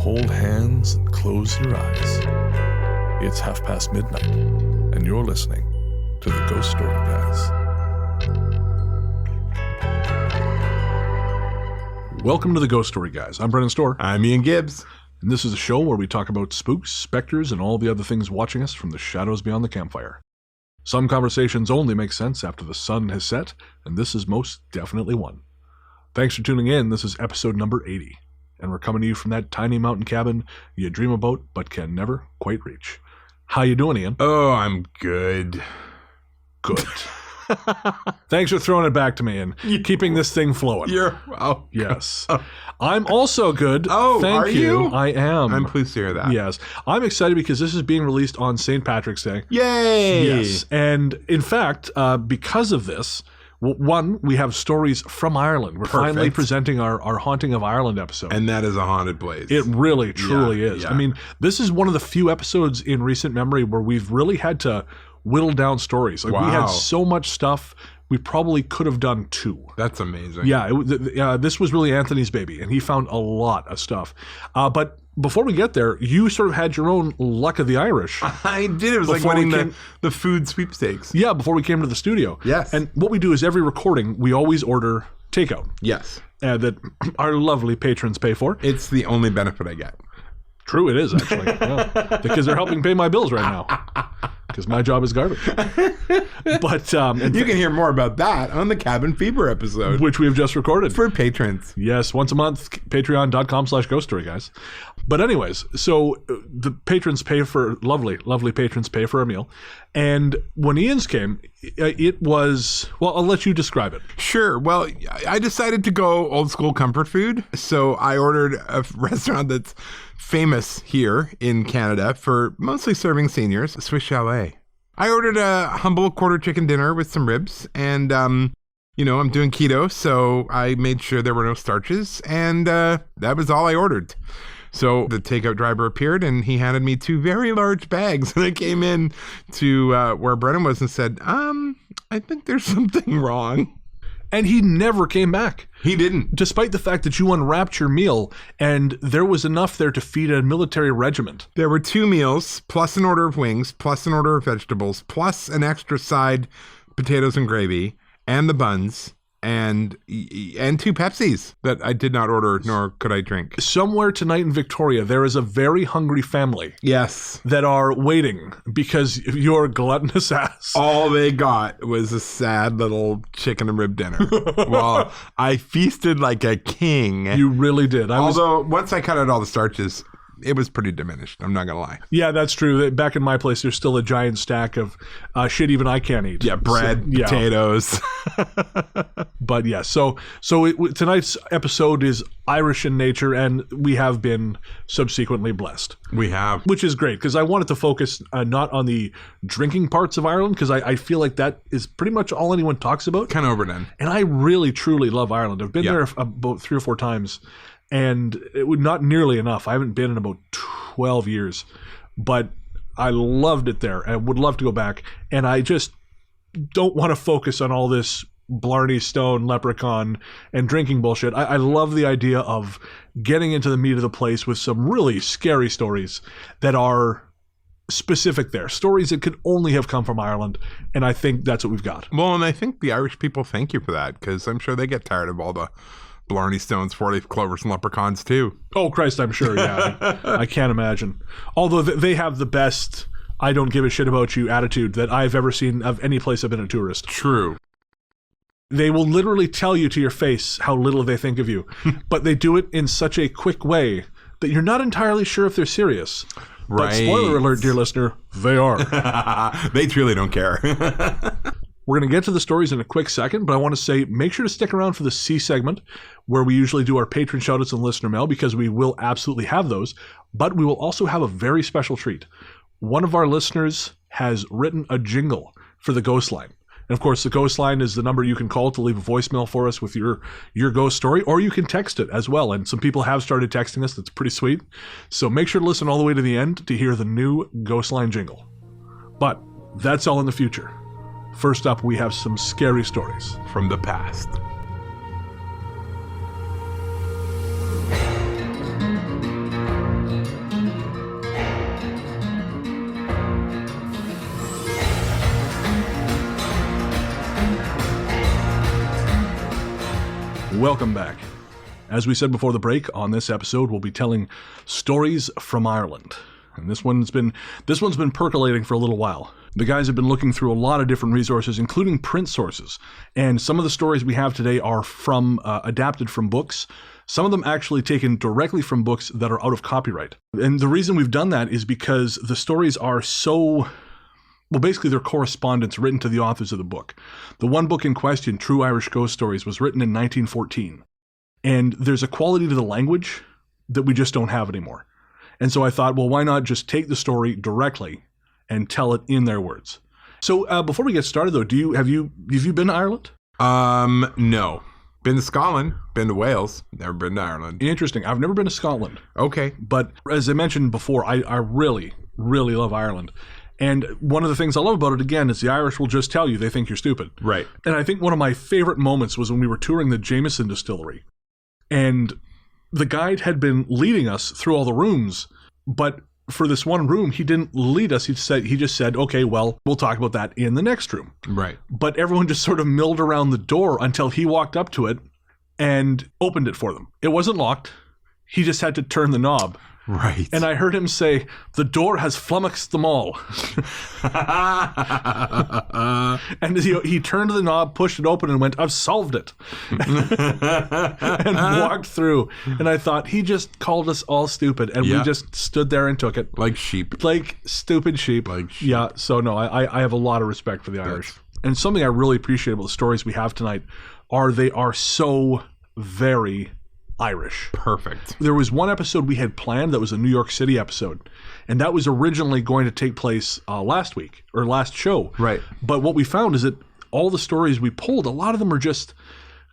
hold hands and close your eyes. It's midnight, and you're listening to the Ghost Story Guys. Welcome to the Ghost Story Guys. I'm Brennan Storr. I'm Ian Gibbs. And this is a show where we talk about spooks, specters, and all the other things watching us from the shadows beyond the campfire. Some conversations only make sense after the sun has set, and this is most definitely one. Thanks for tuning in. This is episode number 80, and we're coming to you from that tiny mountain cabin you dream about but can never quite reach. How you doing, Ian? Oh, I'm good. Good. Thanks for throwing it back to me and keeping this thing flowing. Yes. I'm also good. Oh, thank are you? I am. I'm pleased to hear that. Yes. I'm excited because this is being released on St. Patrick's Day. Yay! Yes. And in fact, because of this, one, we have stories from Ireland. We're finally presenting our Haunting of Ireland episode. And that is a haunted place. It really, truly is. Yeah. I mean, this is one of the few episodes in recent memory where we've really had to whittle down stories. Like, we had so much stuff, we probably could have done 2. That's amazing. Yeah, this was really Anthony's baby, and he found a lot of stuff. But before we get there, you sort of had your own luck of the Irish. I did. It was like winning the food sweepstakes. Yeah, before we came to the studio. Yes. And what we do is every recording, we always order takeout. Yes. That our lovely patrons pay for. It's the only benefit I get. True, it is, actually. Yeah. Because they're helping pay my bills right now. Because my job is garbage. But you can hear more about that on the Cabin Fever episode, which we have just recorded for patrons. Yes, once a month, patreon.com/ghost story guys. But anyways, so the patrons pay for lovely patrons pay for a meal. And when Ian's came, it was, well, I'll let you describe it. Sure. Well, I decided to go old school comfort food. So I ordered a restaurant that's famous here in Canada for mostly serving seniors, Swiss Chalet. I ordered a humble quarter chicken dinner with some ribs, and I'm doing keto, so I made sure there were no starches, and that was all I ordered. So the takeout driver appeared, and he handed me 2 very large bags, and I came in to where Brennan was and said, I think there's something wrong. And he never came back. He didn't. Despite the fact that you unwrapped your meal and there was enough there to feed a military regiment. There were 2 meals, plus an order of wings, plus an order of vegetables, plus an extra side, potatoes and gravy, and the buns, and 2 Pepsis that I did not order, nor could I drink. Somewhere tonight in Victoria, there is a very hungry family. Yes. That are waiting because you're gluttonous ass. All they got was a sad little chicken and rib dinner. Well, I feasted like a king. You really did. Although, once I cut out all the starches, it was pretty diminished. I'm not going to lie. Yeah, that's true. Back in my place, there's still a giant stack of shit even I can't eat. Yeah, bread, potatoes. But yeah, so tonight's episode is Irish in nature, and we have been subsequently blessed. We have. Which is great, because I wanted to focus not on the drinking parts of Ireland, because I feel like that is pretty much all anyone talks about. Kind of overdone. And I really, truly love Ireland. I've been there about 3 or 4 times. And it would not nearly enough. I haven't been in about 12 years, but I loved it there. I would love to go back. And I just don't want to focus on all this Blarney Stone, leprechaun, and drinking bullshit. I love the idea of getting into the meat of the place with some really scary stories that are specific there. Stories that could only have come from Ireland. And I think that's what we've got. Well, and I think the Irish people thank you for that, because I'm sure they get tired of all the Blarney Stones, 4-leaf clovers, and leprechauns too. Oh, Christ, I'm sure, yeah. I can't imagine. Although they have the best I don't give a shit about you attitude that I've ever seen of any place I've been a tourist. True. They will literally tell you to your face how little they think of you, but they do it in such a quick way that you're not entirely sure if they're serious. Right. But spoiler alert, dear listener, they are. They truly don't care. We're going to get to the stories in a quick second, but I want to say make sure to stick around for the C segment where we usually do our patron shoutouts and listener mail, because we will absolutely have those, but we will also have a very special treat. One of our listeners has written a jingle for the Ghost Line. And of course, the Ghost Line is the number you can call to leave a voicemail for us with your ghost story, or you can text it as well. And some people have started texting us. That's pretty sweet. So make sure to listen all the way to the end to hear the new Ghost Line jingle. But that's all in the future. First up, we have some scary stories from the past. welcome back. As we said before the break, on this episode we'll be telling stories from Ireland. And this one's been percolating for a little while. The guys have been looking through a lot of different resources, including print sources. And some of the stories we have today are from adapted from books. Some of them actually taken directly from books that are out of copyright. And the reason we've done that is because the stories are so... Well, basically, they're correspondence written to the authors of the book. The one book in question, True Irish Ghost Stories, was written in 1914. And there's a quality to the language that we just don't have anymore. And so I thought, well, why not just take the story directly and tell it in their words? So before we get started, though, have you been to Ireland? No. Been to Scotland, been to Wales, never been to Ireland. Interesting. I've never been to Scotland. Okay. But as I mentioned before, I really, really love Ireland. And one of the things I love about it, again, is the Irish will just tell you they think you're stupid. Right. And I think one of my favorite moments was when we were touring the Jameson distillery. And the guide had been leading us through all the rooms, but for this one room, he didn't lead us. He just said, okay, well, we'll talk about that in the next room. Right. But everyone just sort of milled around the door until he walked up to it and opened it for them. It wasn't locked. He just had to turn the knob. Right. And I heard him say, the door has flummoxed them all. And he turned the knob, pushed it open, and went, I've solved it. And walked through. And I thought, he just called us all stupid. And we just stood there and took it. Like sheep. Like stupid sheep. Like sheep. Yeah, so no, I have a lot of respect for the Irish. And something I really appreciate about the stories we have tonight they are so very Irish. Perfect. There was one episode we had planned that was a New York City episode, and that was originally going to take place last week, or last show. Right. But what we found is that all the stories we pulled, a lot of them are just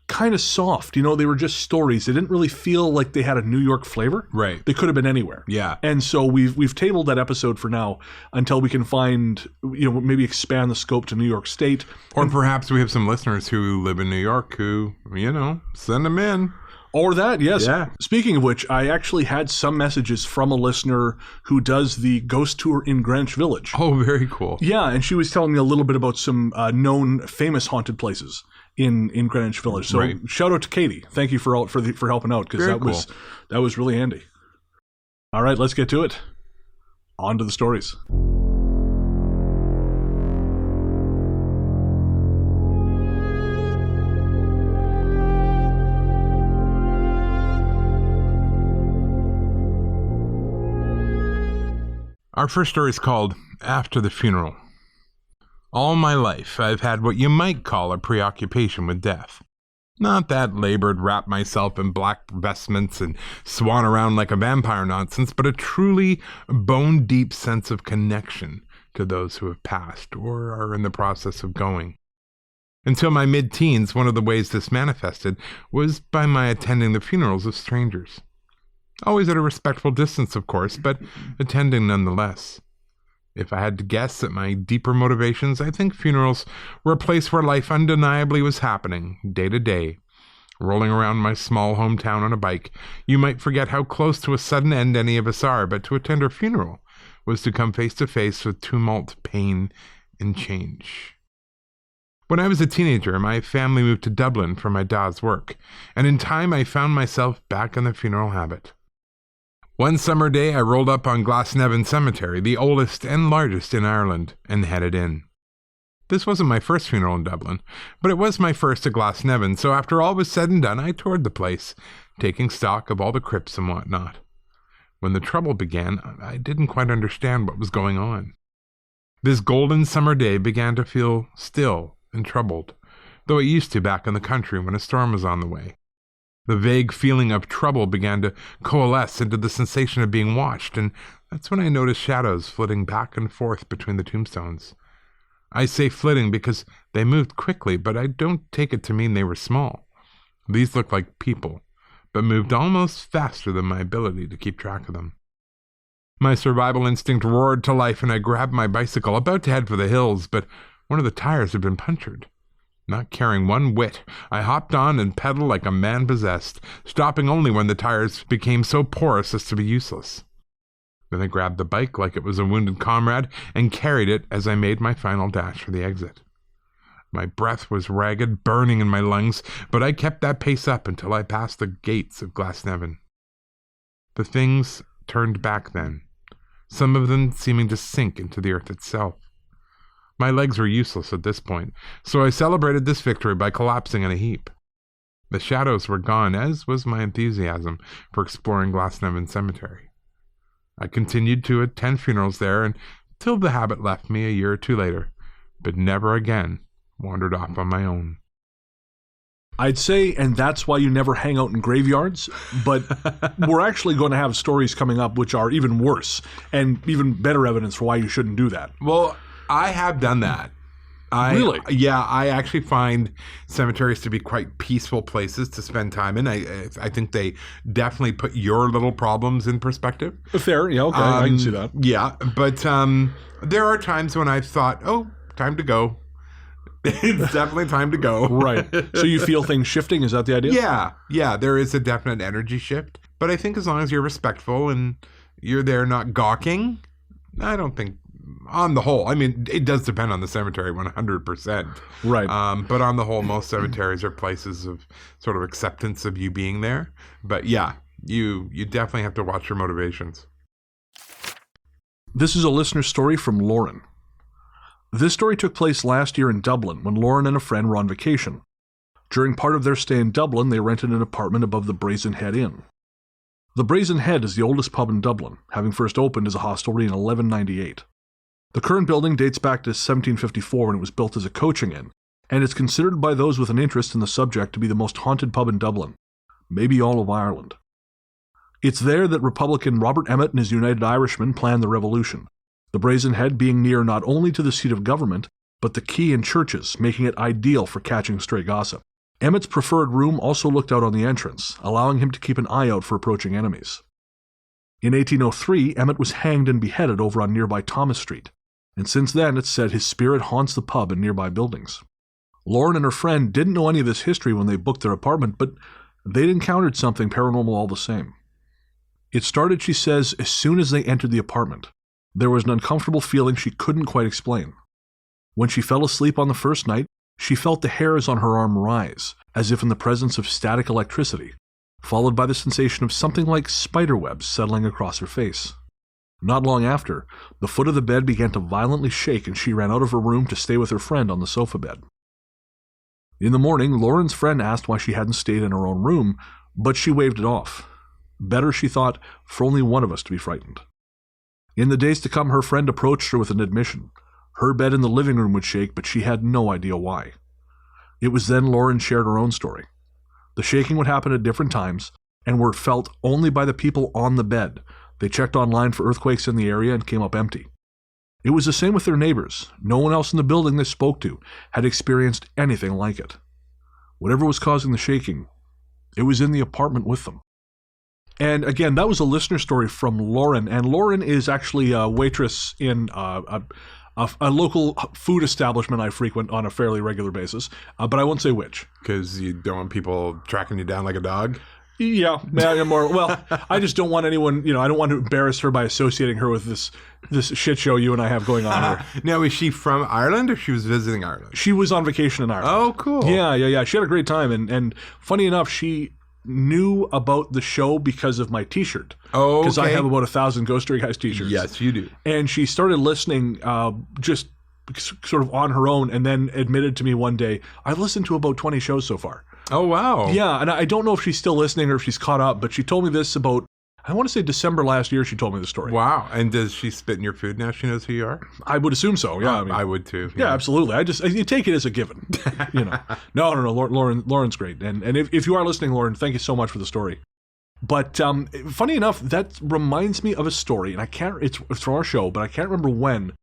kind of soft. You know, they were just stories. They didn't really feel like they had a New York flavor. Right. They could have been anywhere. Yeah. And so we've tabled that episode for now until we can find, maybe expand the scope to New York State. Or perhaps we have some listeners who live in New York who, send them in. Or that, yes. Yeah. Speaking of which, I actually had some messages from a listener who does the ghost tour in Greenwich Village. Oh, very cool. Yeah, and she was telling me a little bit about some known famous haunted places in Greenwich Village. So right. Shout out to Katie. Thank you for helping out, because that was really handy. All right, let's get to it. On to the stories. Our first story is called After the Funeral. All my life, I've had what you might call a preoccupation with death. Not that labored wrap myself in black vestments and swan around like a vampire nonsense, but a truly bone-deep sense of connection to those who have passed or are in the process of going. Until my mid-teens, one of the ways this manifested was by my attending the funerals of strangers. Always at a respectful distance, of course, but attending nonetheless. If I had to guess at my deeper motivations, I think funerals were a place where life undeniably was happening, day to day. Rolling around my small hometown on a bike, you might forget how close to a sudden end any of us are, but to attend a funeral was to come face to face with tumult, pain, and change. When I was a teenager, my family moved to Dublin for my dad's work, and in time I found myself back in the funeral habit. One summer day, I rolled up on Glasnevin Cemetery, the oldest and largest in Ireland, and headed in. This wasn't my first funeral in Dublin, but it was my first at Glasnevin, so after all was said and done, I toured the place, taking stock of all the crypts and whatnot. When the trouble began, I didn't quite understand what was going on. This golden summer day began to feel still and troubled, though it used to back in the country when a storm was on the way. The vague feeling of trouble began to coalesce into the sensation of being watched, and that's when I noticed shadows flitting back and forth between the tombstones. I say flitting because they moved quickly, but I don't take it to mean they were small. These looked like people, but moved almost faster than my ability to keep track of them. My survival instinct roared to life, and I grabbed my bicycle, about to head for the hills, but one of the tires had been punctured. Not caring one whit, I hopped on and pedaled like a man possessed, stopping only when the tires became so porous as to be useless. Then I grabbed the bike like it was a wounded comrade and carried it as I made my final dash for the exit. My breath was ragged, burning in my lungs, but I kept that pace up until I passed the gates of Glasnevin. The things turned back then, some of them seeming to sink into the earth itself. My legs were useless at this point, so I celebrated this victory by collapsing in a heap. The shadows were gone, as was my enthusiasm for exploring Glasnevin Cemetery. I continued to attend funerals there until the habit left me a year or two later, but never again wandered off on my own. I'd say, and that's why you never hang out in graveyards, but we're actually going to have stories coming up which are even worse and even better evidence for why you shouldn't do that. Well, I have done that. Really? Yeah, I actually find cemeteries to be quite peaceful places to spend time in. I think they definitely put your little problems in perspective. Fair, yeah, okay, I can see that. Yeah, but there are times when I've thought, oh, time to go. It's definitely time to go. Right. So you feel things shifting? Is that the idea? Yeah, there is a definite energy shift. But I think as long as you're respectful and you're there not gawking, I don't think, on the whole, I mean, it does depend on the cemetery 100%. Right. But on the whole, most cemeteries are places of sort of acceptance of you being there. But yeah, you definitely have to watch your motivations. This is a listener story from Lauren. This story took place last year in Dublin when Lauren and a friend were on vacation. During part of their stay in Dublin, they rented an apartment above the Brazen Head Inn. The Brazen Head is the oldest pub in Dublin, having first opened as a hostelry in 1198. The current building dates back to 1754 when it was built as a coaching inn, and it's considered by those with an interest in the subject to be the most haunted pub in Dublin, maybe all of Ireland. It's there that Republican Robert Emmet and his United Irishmen planned the revolution, the Brazen Head being near not only to the seat of government, but the quay and churches, making it ideal for catching stray gossip. Emmet's preferred room also looked out on the entrance, allowing him to keep an eye out for approaching enemies. In 1803, Emmet was hanged and beheaded over on nearby Thomas Street, and since then it's said his spirit haunts the pub and nearby buildings. Lauren and her friend didn't know any of this history when they booked their apartment, but they'd encountered something paranormal all the same. It started, she says, as soon as they entered the apartment. There was an uncomfortable feeling she couldn't quite explain. When she fell asleep on the first night, she felt the hairs on her arm rise, as if in the presence of static electricity, followed by the sensation of something like spiderwebs settling across her face. Not long after, the foot of the bed began to violently shake and she ran out of her room to stay with her friend on the sofa bed. In the morning, Lauren's friend asked why she hadn't stayed in her own room, but she waved it off. Better, she thought, for only one of us to be frightened. In the days to come, her friend approached her with an admission. Her bed in the living room would shake, but she had no idea why. It was then Lauren shared her own story. The shaking would happen at different times, and were felt only by the people on the bed. They checked online for earthquakes in the area and came up empty. It was the same with their neighbors. No one else in the building they spoke to had experienced anything like it. Whatever was causing the shaking, it was in the apartment with them. And again, that was a listener story from Lauren. And Lauren is actually a waitress in a local food establishment I frequent on a fairly regular basis. But I won't say which. Because you don't want people tracking you down like a dog? Yeah, well, I just don't want anyone, I don't want to embarrass her by associating her with this shit show you and I have going on here. Now, is she from Ireland or she was visiting Ireland? She was on vacation in Ireland. Oh, cool. Yeah. She had a great time. And funny enough, she knew about the show because of my t-shirt. Oh, okay. Because I have about 1,000 Ghost Story Guys t-shirts. Yes, you do. And she started listening just sort of on her own and then admitted to me one day, I've listened to about 20 shows so far. Oh, wow. Yeah, and I don't know if she's still listening or if she's caught up, but she told me this about, I want to say December last year she told me the story. Wow. And does she spit in your food now she knows who you are? I would assume so, yeah. I would too. Yeah, absolutely. You take it as a given. No, Lauren's great. And if you are listening, Lauren, thank you so much for the story. But funny enough, that reminds me of a story, and it's from our show, but I can't remember when.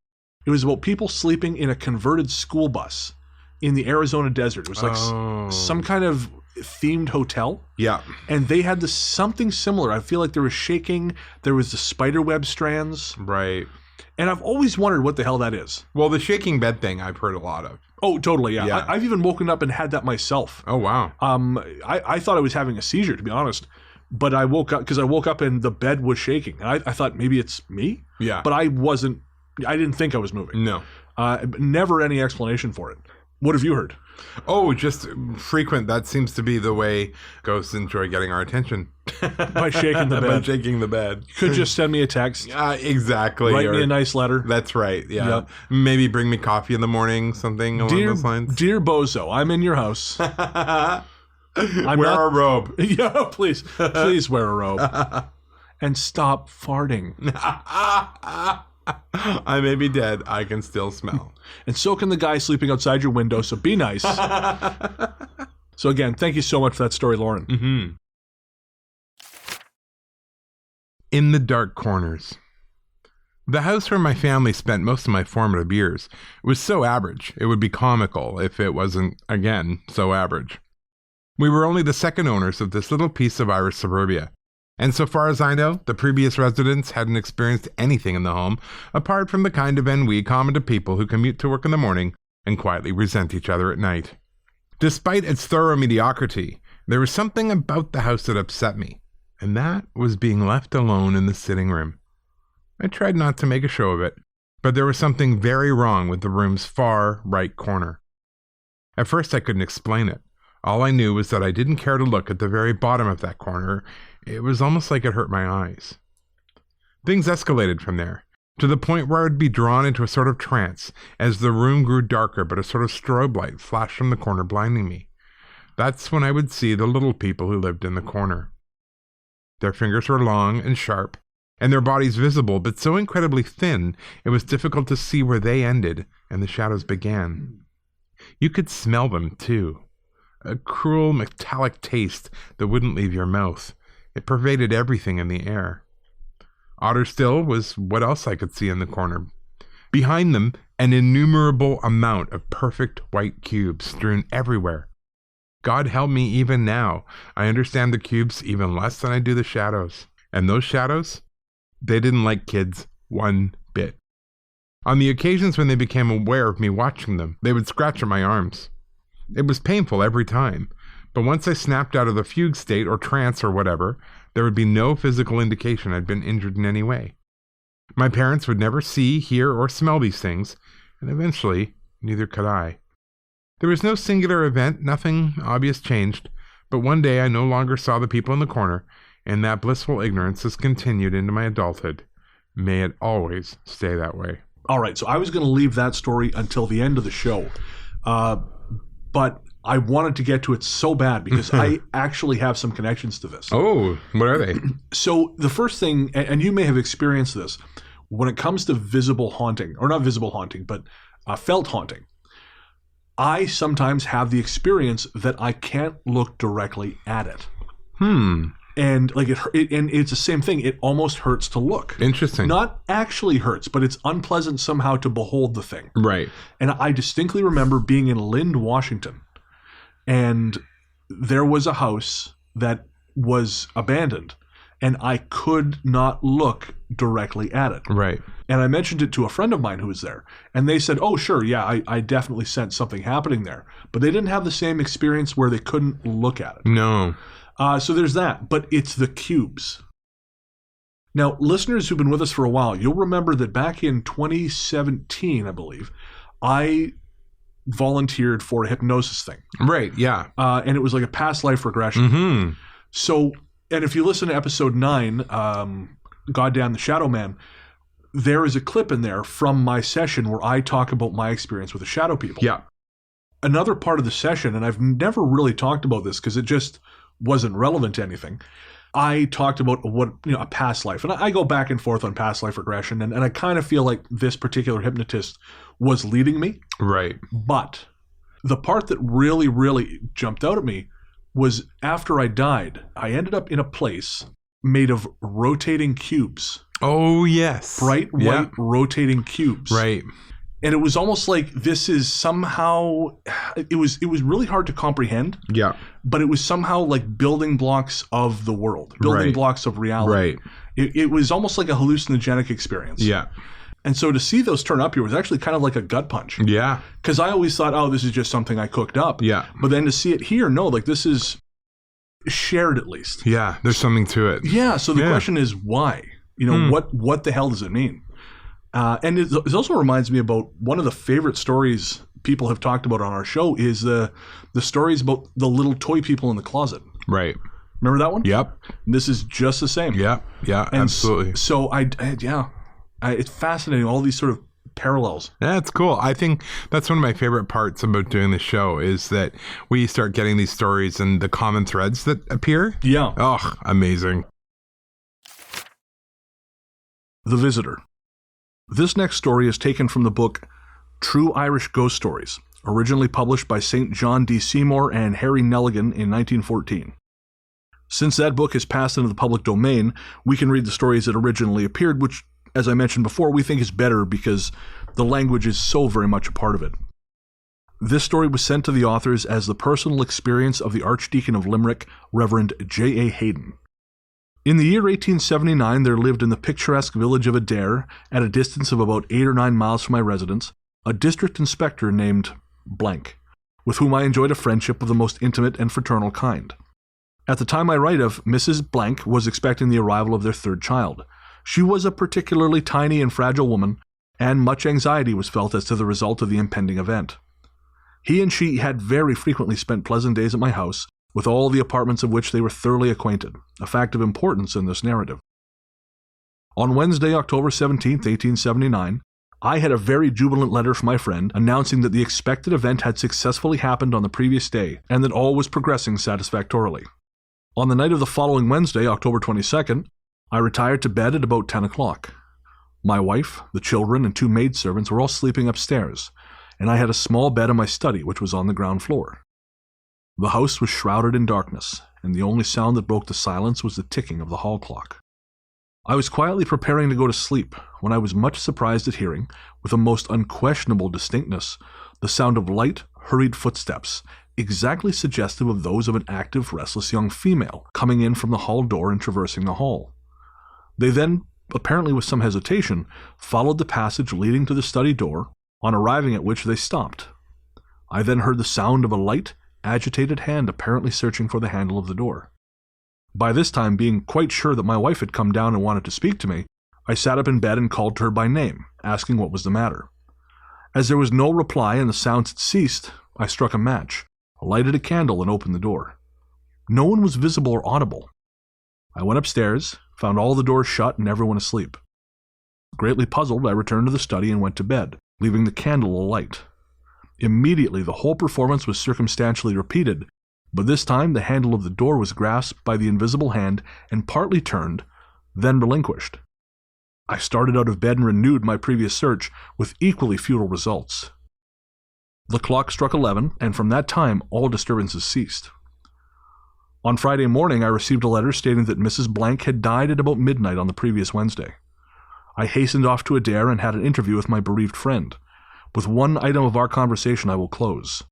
It was about people sleeping in a converted school bus in the Arizona desert. It was like some kind of themed hotel. Yeah. And they had something similar. I feel like there was shaking. There was the spiderweb strands. Right. And I've always wondered what the hell that is. Well, the shaking bed thing I've heard a lot of. Oh, totally, yeah. I've even woken up and had that myself. Oh, wow. I thought I was having a seizure, to be honest. But I woke up and the bed was shaking. And I thought maybe it's me? Yeah. But I didn't think I was moving. No. Never any explanation for it. What have you heard? Oh, just frequent. That seems to be the way ghosts enjoy getting our attention. By shaking the bed. By shaking the bed. You could just send me a text. Exactly. Write me a nice letter. That's right. Yeah. Yep. Maybe bring me coffee in the morning, something along those lines. Dear Bozo, I'm in your house. Wear a robe. Yeah, please wear a robe. And stop farting. I may be dead. I can still smell. And so can the guy sleeping outside your window, so be nice. So again, thank you so much for that story, Lauren. Mm-hmm. In the dark corners. The house where my family spent most of my formative years was so average, it would be comical if it wasn't, again, so average. We were only the second owners of this little piece of Irish suburbia. And so far as I know, the previous residents hadn't experienced anything in the home apart from the kind of ennui common to people who commute to work in the morning and quietly resent each other at night. Despite its thorough mediocrity, there was something about the house that upset me, and that was being left alone in the sitting room. I tried not to make a show of it, but there was something very wrong with the room's far right corner. At first I couldn't explain it. All I knew was that I didn't care to look at the very bottom of that corner. It was almost like it hurt my eyes. Things escalated from there, to the point where I would be drawn into a sort of trance as the room grew darker, but a sort of strobe light flashed from the corner, blinding me. That's when I would see the little people who lived in the corner. Their fingers were long and sharp, and their bodies visible, but so incredibly thin it was difficult to see where they ended and the shadows began. You could smell them, too. A cruel metallic taste that wouldn't leave your mouth. It pervaded everything in the air. Odder still was what else I could see in the corner. Behind them, an innumerable amount of perfect white cubes strewn everywhere. God help me, even now, I understand the cubes even less than I do the shadows. And those shadows? They didn't like kids one bit. On the occasions when they became aware of me watching them, they would scratch at my arms. It was painful every time, but once I snapped out of the fugue state or trance or whatever, there would be no physical indication I'd been injured in any way. My parents would never see, hear, or smell these things, and eventually, neither could I. There was no singular event, nothing obvious changed, but one day I no longer saw the people in the corner, and that blissful ignorance has continued into my adulthood. May it always stay that way. All right, so I was going to leave that story until the end of the show. But I wanted to get to it so bad because I actually have some connections to this. Oh, what are they? So the first thing, and you may have experienced this, when it comes to visible haunting, or not visible haunting, but felt haunting, I sometimes have the experience that I can't look directly at it. And like and it's the same thing. It almost hurts to look. Interesting. Not actually hurts, but it's unpleasant somehow to behold the thing. Right. And I distinctly remember being in Lynd, Washington, and there was a house that was abandoned, and I could not look directly at it. Right. And I mentioned it to a friend of mine who was there, and they said, oh, sure, yeah, I definitely sensed something happening there. But they didn't have the same experience where they couldn't look at it. No. So there's that, but it's the cubes. Now, listeners who've been with us for a while, you'll remember that back in 2017, I believe, I volunteered for a hypnosis thing. Right, yeah. And it was like a past life regression. Mm-hmm. So, and if you listen to episode 9, Goddamn the Shadow Man, there is a clip in there from my session where I talk about my experience with the shadow people. Yeah. Another part of the session, and I've never really talked about this because it just wasn't relevant to anything. I talked about a past life, and I go back and forth on past life regression, and I kind of feel like this particular hypnotist was leading me. Right. But the part that really, really jumped out at me was after I died, I ended up in a place made of rotating cubes. Oh, yes. Bright white rotating cubes. Right. And it was almost like this is somehow, it was really hard to comprehend. Yeah. But it was somehow like building blocks of the world, building blocks of reality. Right. It was almost like a hallucinogenic experience. Yeah. And so to see those turn up here was actually kind of like a gut punch. Yeah. Because I always thought, oh, this is just something I cooked up. Yeah. But then to see it here, no, like this is shared at least. Yeah, there's something to it. Yeah, so the question is why? You know, what the hell does it mean? And it also reminds me about one of the favorite stories people have talked about on our show is the stories about the little toy people in the closet. Right. Remember that one? Yep. This is just the same. Yeah, And absolutely. So it's fascinating, all these sort of parallels. That's cool. I think that's one of my favorite parts about doing the show is that we start getting these stories and the common threads that appear. Yeah. Oh, amazing. The Visitor. This next story is taken from the book True Irish Ghost Stories, originally published by St. John D. Seymour and Harry Nelligan in 1914. Since that book has passed into the public domain, we can read the stories that originally appeared, which, as I mentioned before, we think is better because the language is so very much a part of it. This story was sent to the authors as the personal experience of the Archdeacon of Limerick, Reverend J.A. Hayden. In the year 1879, there lived in the picturesque village of Adair, at a distance of about 8 or 9 miles from my residence, a district inspector named Blank, with whom I enjoyed a friendship of the most intimate and fraternal kind. At the time I write of, Mrs. Blank was expecting the arrival of their third child. She was a particularly tiny and fragile woman, and much anxiety was felt as to the result of the impending event. He and she had very frequently spent pleasant days at my house, with all the apartments of which they were thoroughly acquainted, a fact of importance in this narrative. On Wednesday, October 17, 1879, I had a very jubilant letter from my friend announcing that the expected event had successfully happened on the previous day, and that all was progressing satisfactorily. On the night of the following Wednesday, October 22nd, I retired to bed at about 10 o'clock. My wife, the children, and 2 maidservants were all sleeping upstairs, and I had a small bed in my study, which was on the ground floor. The house was shrouded in darkness, and the only sound that broke the silence was the ticking of the hall clock. I was quietly preparing to go to sleep when I was much surprised at hearing, with a most unquestionable distinctness, the sound of light, hurried footsteps, exactly suggestive of those of an active, restless young female coming in from the hall door and traversing the hall. They then, apparently with some hesitation, followed the passage leading to the study door, on arriving at which they stopped. I then heard the sound of a light, agitated hand apparently searching for the handle of the door. By this time, being quite sure that my wife had come down and wanted to speak to me, I sat up in bed and called to her by name, asking what was the matter. As there was no reply and the sounds had ceased, I struck a match, lighted a candle, and opened the door. No one was visible or audible. I went upstairs, found all the doors shut and everyone asleep. Greatly puzzled, I returned to the study and went to bed, leaving the candle alight. Immediately, the whole performance was circumstantially repeated, but this time the handle of the door was grasped by the invisible hand and partly turned, then relinquished. I started out of bed and renewed my previous search, with equally futile results. The clock struck 11, and from that time all disturbances ceased. On Friday morning, I received a letter stating that Mrs. Blank had died at about midnight on the previous Wednesday. I hastened off to Adair and had an interview with my bereaved friend. With one item of our conversation I will close.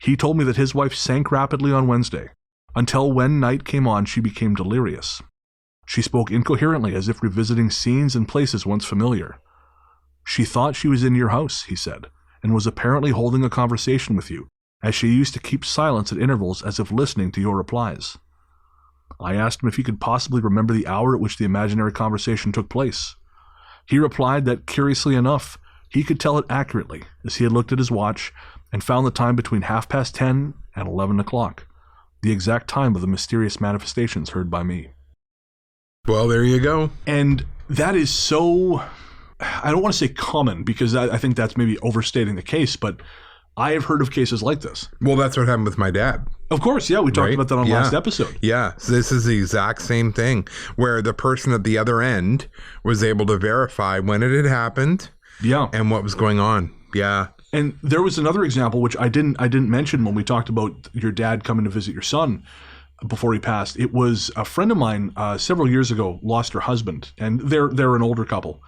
He told me that his wife sank rapidly on Wednesday, until when night came on she became delirious. She spoke incoherently as if revisiting scenes and places once familiar. She thought she was in your house, he said, and was apparently holding a conversation with you, as she used to keep silence at intervals as if listening to your replies. I asked him if he could possibly remember the hour at which the imaginary conversation took place. He replied that, curiously enough, he could tell it accurately, as he had looked at his watch and found the time between 10:30 and 11 o'clock, the exact time of the mysterious manifestations heard by me. Well, there you go. And that is so, I don't want to say common, because I think that's maybe overstating the case, but I have heard of cases like this. Well, that's what happened with my dad. Of course, yeah, we talked Right? about that on Yeah. last episode. Yeah, so this is the exact same thing, where the person at the other end was able to verify when it had happened Yeah. and what was going on. Yeah. And there was another example which I didn't mention when we talked about your dad coming to visit your son before he passed. It was a friend of mine several years ago lost her husband, and they're an older couple,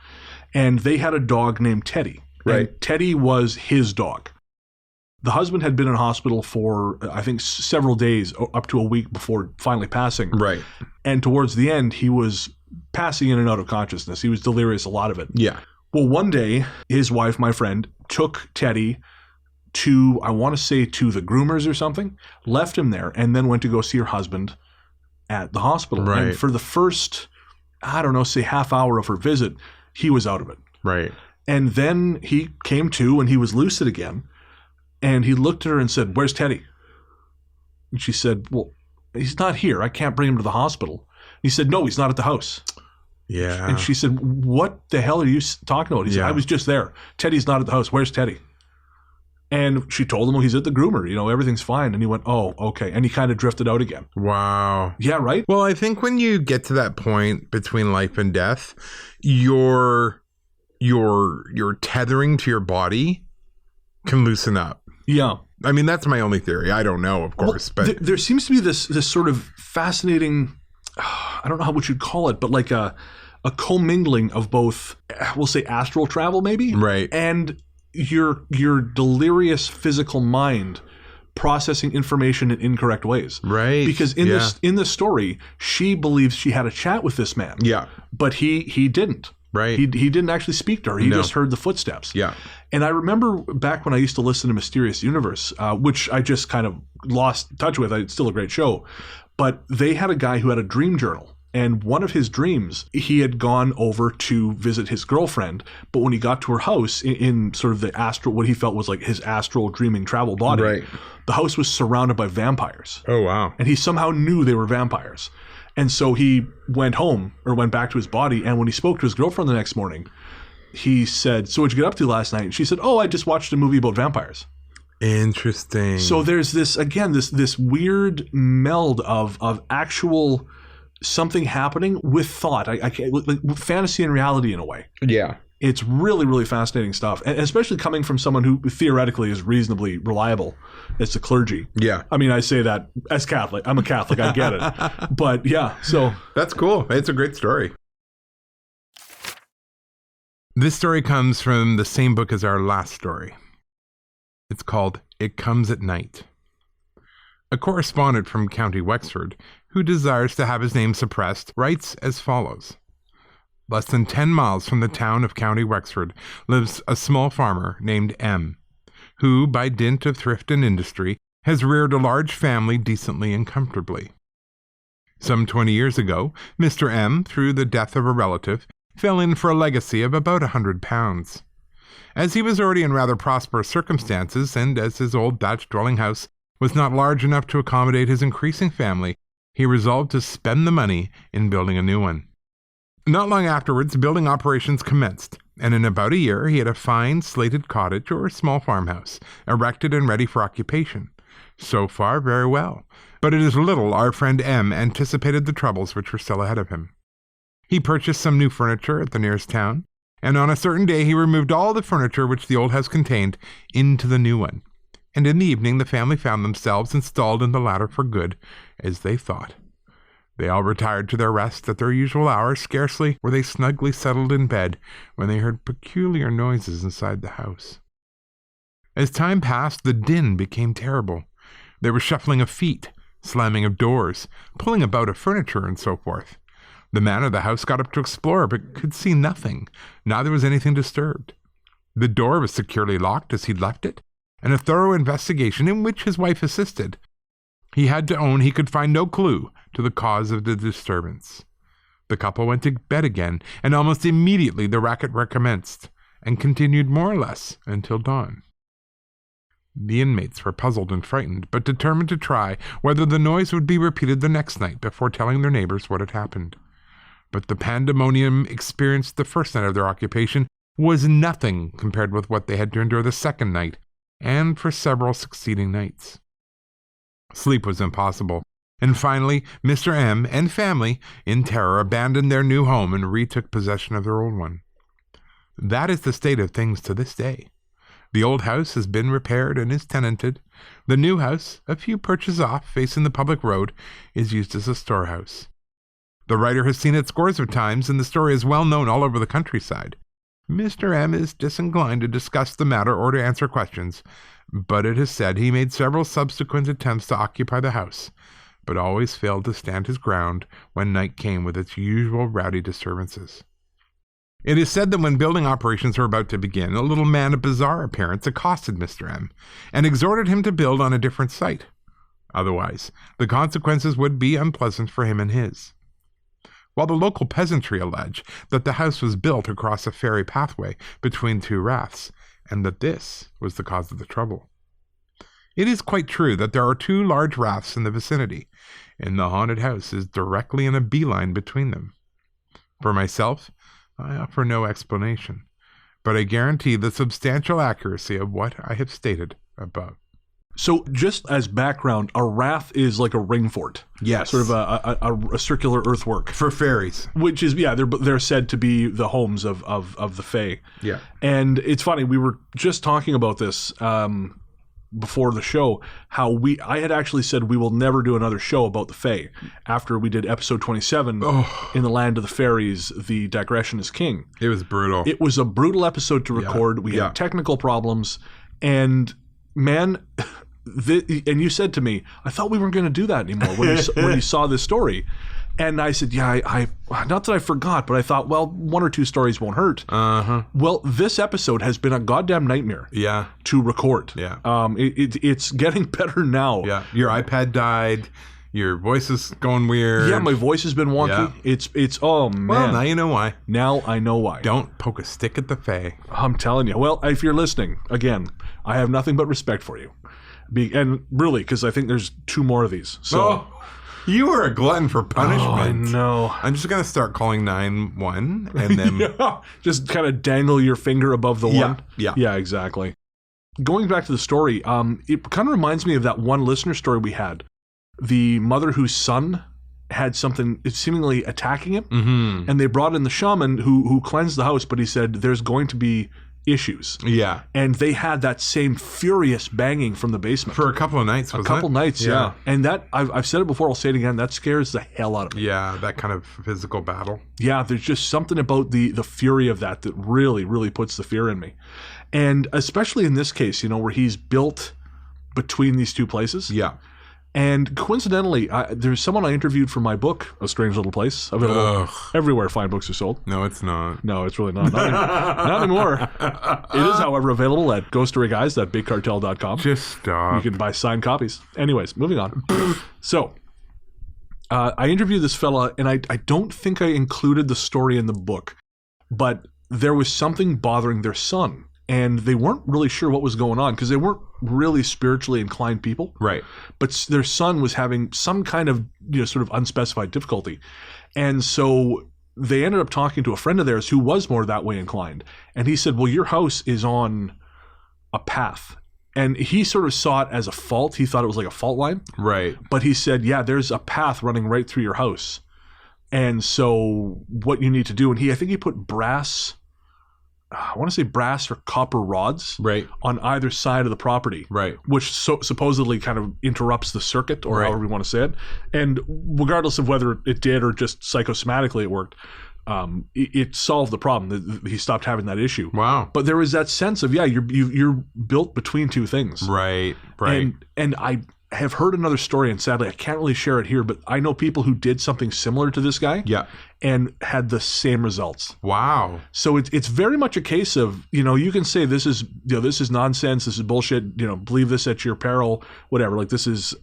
and they had a dog named Teddy. Right. And Teddy was his dog. The husband had been in hospital for, I think, several days, up to a week before finally passing. Right. And towards the end, he was passing in and out of consciousness. He was delirious, a lot of it. Yeah. Well, one day, his wife, my friend, took Teddy to, I want to say, to the groomers or something, left him there, and then went to go see her husband at the hospital. Right. And for the first, I don't know, say half hour of her visit, he was out of it. Right. And then he came to and he was lucid again. And he looked at her and said, "Where's Teddy?" And she said, "Well, he's not here. I can't bring him to the hospital." He said, "No, he's not at the house." Yeah. And she said, "What the hell are you talking about?" He said, "I was just there. Teddy's not at the house. Where's Teddy?" And she told him, "Well, he's at the groomer. Everything's fine." And he went, "Oh, okay." And he kind of drifted out again. Wow. Yeah, right? Well, I think when you get to that point between life and death, your tethering to your body can loosen up. Yeah. I mean, that's my only theory. I don't know, of course, but there seems to be this sort of fascinating, I don't know what you'd call it, but like a commingling of both, we'll say astral travel maybe, right, and your delirious physical mind processing information in incorrect ways. Right. Because in this story, she believes she had a chat with this man. Yeah. But he didn't. Right. He didn't actually speak to her. He just heard the footsteps. Yeah. And I remember back when I used to listen to Mysterious Universe, which I just kind of lost touch with. It's still a great show. But they had a guy who had a dream journal. And one of his dreams, he had gone over to visit his girlfriend. But when he got to her house in sort of the astral, what he felt was like his astral dreaming travel body, right, the house was surrounded by vampires. Oh, wow. And he somehow knew they were vampires. And so he went home or went back to his body. And when he spoke to his girlfriend the next morning, he said, "So what'd you get up to last night?" And she said, "Oh, I just watched a movie about vampires." Interesting. So there's this, again, this weird meld of actual something happening with thought. I can't, like fantasy and reality in a way. Yeah. It's really, really fascinating stuff. And especially coming from someone who theoretically is reasonably reliable. It's the clergy. Yeah. I mean, I say that as Catholic. I'm a Catholic. I get it. But yeah, so. That's cool. It's a great story. This story comes from the same book as our last story. It's called It Comes at Night. A correspondent from County Wexford, who desires to have his name suppressed, writes as follows. Less than 10 miles from the town of County Wexford lives a small farmer named M, who, by dint of thrift and industry, has reared a large family decently and comfortably. Some 20 years ago, Mr. M, through the death of a relative, fell in for a legacy of about £100. As he was already in rather prosperous circumstances, and as his old thatched dwelling house was not large enough to accommodate his increasing family, he resolved to spend the money in building a new one. Not long afterwards, building operations commenced, and in about a year he had a fine slated cottage or small farmhouse, erected and ready for occupation. So far, very well. But it is little our friend M anticipated the troubles which were still ahead of him. He purchased some new furniture at the nearest town, and on a certain day he removed all the furniture which the old house contained into the new one. And in the evening the family found themselves installed in the latter for good, as they thought. They all retired to their rest at their usual hour. Scarcely were they snugly settled in bed when they heard peculiar noises inside the house. As time passed, the din became terrible. There was shuffling of feet, slamming of doors, pulling about of furniture, and so forth. The man of the house got up to explore, but could see nothing. Neither was anything disturbed. The door was securely locked as he'd left it, and a thorough investigation, in which his wife assisted, he had to own he could find no clue to the cause of the disturbance. The couple went to bed again, and almost immediately the racket recommenced, and continued more or less until dawn. The inmates were puzzled and frightened, but determined to try whether the noise would be repeated the next night before telling their neighbors what had happened. But the pandemonium experienced the first night of their occupation was nothing compared with what they had to endure the second night, and for several succeeding nights. Sleep was impossible, and finally Mr. M and family, in terror, abandoned their new home and retook possession of their old one. That is the state of things to this day. The old house has been repaired and is tenanted. The new house, a few perches off, facing the public road, is used as a storehouse. The writer has seen it scores of times, and the story is well known all over the countryside. Mr. M is disinclined to discuss the matter or to answer questions, but it is said he made several subsequent attempts to occupy the house, but always failed to stand his ground when night came with its usual rowdy disturbances. It is said that when building operations were about to begin, a little man of bizarre appearance accosted Mr. M and exhorted him to build on a different site. Otherwise, the consequences would be unpleasant for him and his. While the local peasantry allege that the house was built across a fairy pathway between two raths, and that this was the cause of the trouble. It is quite true that there are 2 large rafts in the vicinity, and the haunted house is directly in a beeline between them. For myself, I offer no explanation, but I guarantee the substantial accuracy of what I have stated above. So just as background, a raft is like a ring fort. Yes. Sort of a circular earthwork. For fairies. Which is, they're said to be the homes of the Fae. Yeah. And it's funny, we were just talking about this before the show, how I had actually said we will never do another show about the Fae after we did episode 27, In the Land of the Fairies, The Digression is King. It was brutal. It was a brutal episode to record. We had technical problems, and man... and you said to me, I thought we weren't going to do that anymore when you saw this story. And I said, I not that I forgot, but I thought, well, 1 or 2 stories won't hurt. Uh-huh. Well, this episode has been a goddamn nightmare to record. Yeah. It's getting better now. Yeah. Your iPad died. Your voice is going weird. Yeah, my voice has been wonky. Yeah. It's oh, man. Well, now you know why. Now I know why. Don't poke a stick at the Fae. I'm telling you. Well, if you're listening, again, I have nothing but respect for you. And really, because I think there's 2 more of these. So you are a glutton for punishment. Oh, I know. I'm just going to start calling 911 and then... Just kind of dangle your finger above the one. Yeah, exactly. Going back to the story, it kind of reminds me of that one listener story we had. The mother whose son had something seemingly attacking him, and they brought in the shaman who cleansed the house, but he said there's going to be issues. Yeah. And they had that same furious banging from the basement. For a couple of nights, wasn't it? A couple nights, yeah. And that, I've said it before, I'll say it again, that scares the hell out of me. Yeah, that kind of physical battle. Yeah, there's just something about the fury of that really, really puts the fear in me. And especially in this case, where he's built between these 2 places. Yeah. And coincidentally, there's someone I interviewed for my book, A Strange Little Place, available everywhere fine books are sold. No, it's not. No, it's really not. Not anymore. It is, however, available at ghoststoryguys.bigcartel.com. Just stop. You can buy signed copies. Anyways, moving on. So, I interviewed this fella, and I don't think I included the story in the book, but there was something bothering their son. And they weren't really sure what was going on because they weren't really spiritually inclined people. Right. But their son was having some kind of, sort of unspecified difficulty. And so they ended up talking to a friend of theirs who was more that way inclined. And he said, well, your house is on a path. And he sort of saw it as a fault. He thought it was like a fault line. Right. But he said, yeah, there's a path running right through your house. And so what you need to do, and I think he put brass... I want to say brass or copper rods on either side of the property, which supposedly kind of interrupts the circuit or however you want to say it. And regardless of whether it did or just psychosomatically it worked, it solved the problem. He stopped having that issue. Wow. But there was that sense of, you're built between 2 things. Right. And I have heard another story, and sadly I can't really share it here, but I know people who did something similar to this guy and had the same results. Wow. So it's very much a case of, you can say this is nonsense, this is bullshit, believe this at your peril, whatever, like this is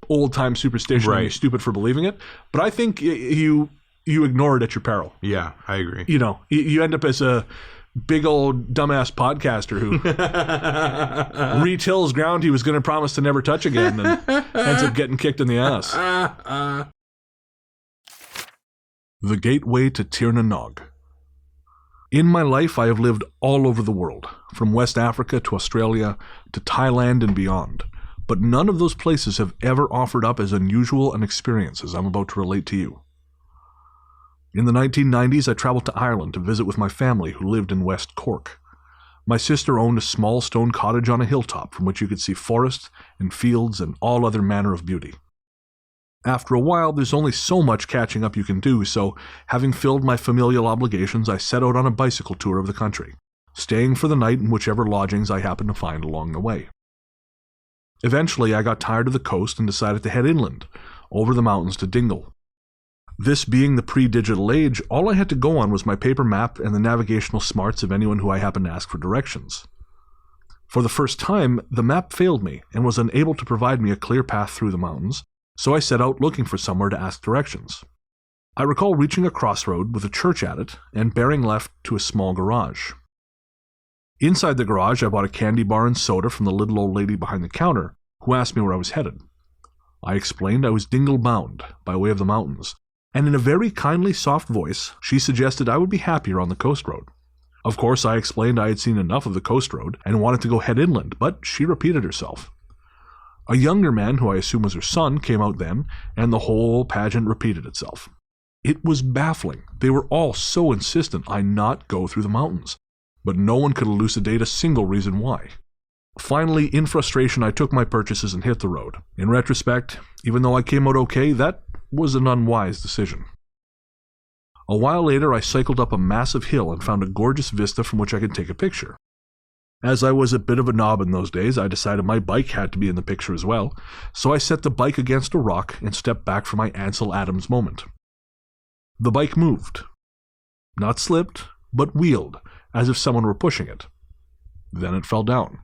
old time superstition and you're stupid for believing it. But I think you ignore it at your peril. Yeah, I agree. You end up as a big old dumbass podcaster who retills ground he was going to promise to never touch again and ends up getting kicked in the ass. The Gateway to Tir na Nog. In my life, I have lived all over the world, from West Africa to Australia to Thailand and beyond, but none of those places have ever offered up as unusual an experience as I'm about to relate to you. In the 1990s, I traveled to Ireland to visit with my family who lived in West Cork. My sister owned a small stone cottage on a hilltop from which you could see forests and fields and all other manner of beauty. After a while, there's only so much catching up you can do, so having filled my familial obligations, I set out on a bicycle tour of the country, staying for the night in whichever lodgings I happened to find along the way. Eventually, I got tired of the coast and decided to head inland, over the mountains to Dingle. This being the pre-digital age, all I had to go on was my paper map and the navigational smarts of anyone who I happened to ask for directions. For the first time, the map failed me and was unable to provide me a clear path through the mountains, so I set out looking for somewhere to ask directions. I recall reaching a crossroad with a church at it and bearing left to a small garage. Inside the garage, I bought a candy bar and soda from the little old lady behind the counter, who asked me where I was headed. I explained I was dingle-bound by way of the mountains, and in a very kindly, soft voice, she suggested I would be happier on the coast road. Of course, I explained I had seen enough of the coast road and wanted to go head inland, but she repeated herself. A younger man, who I assume was her son, came out then, and the whole pageant repeated itself. It was baffling. They were all so insistent I not go through the mountains, but no one could elucidate a single reason why. Finally, in frustration, I took my purchases and hit the road. In retrospect, even though I came out okay, that was an unwise decision. A while later, I cycled up a massive hill and found a gorgeous vista from which I could take a picture. As I was a bit of a knob in those days, I decided my bike had to be in the picture as well, so I set the bike against a rock and stepped back for my Ansel Adams moment. The bike moved. Not slipped, but wheeled, as if someone were pushing it. Then it fell down.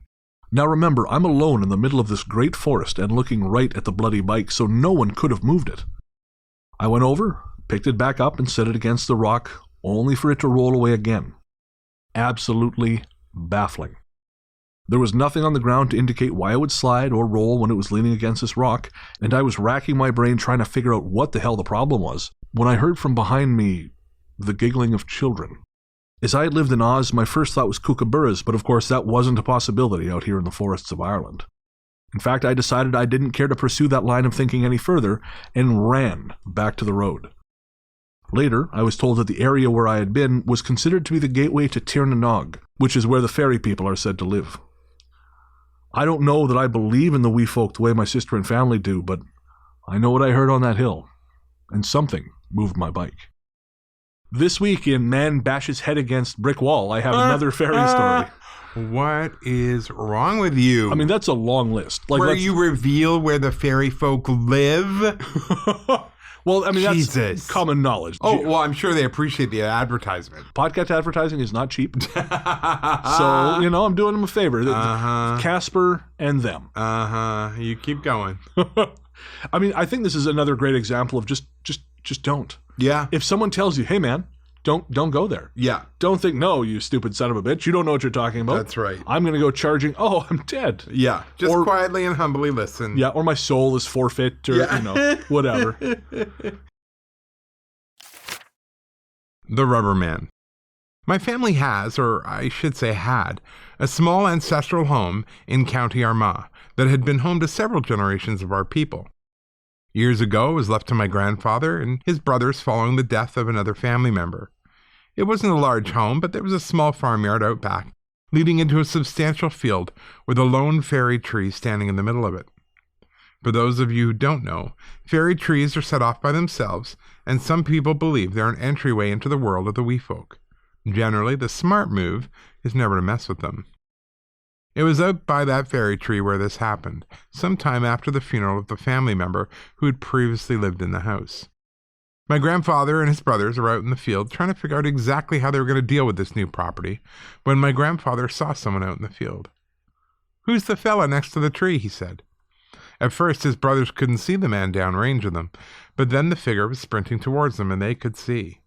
Now remember, I'm alone in the middle of this great forest and looking right at the bloody bike, so no one could have moved it. I went over, picked it back up, and set it against the rock, only for it to roll away again. Absolutely baffling. There was nothing on the ground to indicate why it would slide or roll when it was leaning against this rock, and I was racking my brain trying to figure out what the hell the problem was, when I heard from behind me the giggling of children. As I had lived in Oz, my first thought was kookaburras, but of course that wasn't a possibility out here in the forests of Ireland. In fact, I decided I didn't care to pursue that line of thinking any further, and ran back to the road. Later, I was told that the area where I had been was considered to be the gateway to Tir na Nog, which is where the fairy people are said to live. I don't know that I believe in the wee folk the way my sister and family do, but I know what I heard on that hill, and something moved my bike. This week in Man Bashes Head Against Brick Wall, I have another fairy story. What is wrong with you? I mean, that's a long list. Where you reveal where the fairy folk live? Well, I mean, Jesus. That's common knowledge. Oh, well, I'm sure they appreciate the advertisement. Podcast advertising is not cheap. So, I'm doing them a favor. Casper and them. You keep going. I mean, I think this is another great example of just don't. Yeah. If someone tells you, hey, man, don't go there. Yeah. Don't think, no, you stupid son of a bitch. You don't know what you're talking about. That's right. I'm going to go charging. Oh, I'm dead. Yeah. Just quietly and humbly listen. Yeah. Or my soul is forfeit or, whatever. The Rubber Man. My family has, or I should say had, a small ancestral home in County Armagh that had been home to several generations of our people. Years ago, it was left to my grandfather and his brothers following the death of another family member. It wasn't a large home, but there was a small farmyard out back, leading into a substantial field with a lone fairy tree standing in the middle of it. For those of you who don't know, fairy trees are set off by themselves, and some people believe they're an entryway into the world of the wee folk. Generally, the smart move is never to mess with them. It was out by that fairy tree where this happened, some time after the funeral of the family member who had previously lived in the house. My grandfather and his brothers were out in the field trying to figure out exactly how they were going to deal with this new property when my grandfather saw someone out in the field. "Who's the fella next to the tree?" he said. At first, his brothers couldn't see the man downrange of them, but then the figure was sprinting towards them and they could see.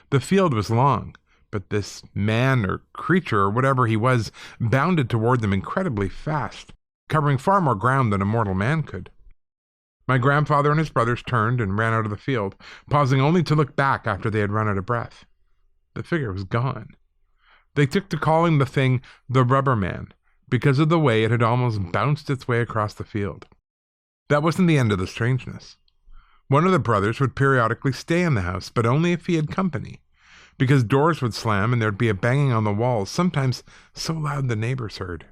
The field was long, but this man or creature or whatever he was bounded toward them incredibly fast, covering far more ground than a mortal man could. My grandfather and his brothers turned and ran out of the field, pausing only to look back after they had run out of breath. The figure was gone. They took to calling the thing the Rubber Man because of the way it had almost bounced its way across the field. That wasn't the end of the strangeness. One of the brothers would periodically stay in the house, but only if he had company, because doors would slam and there'd be a banging on the walls, sometimes so loud the neighbors heard.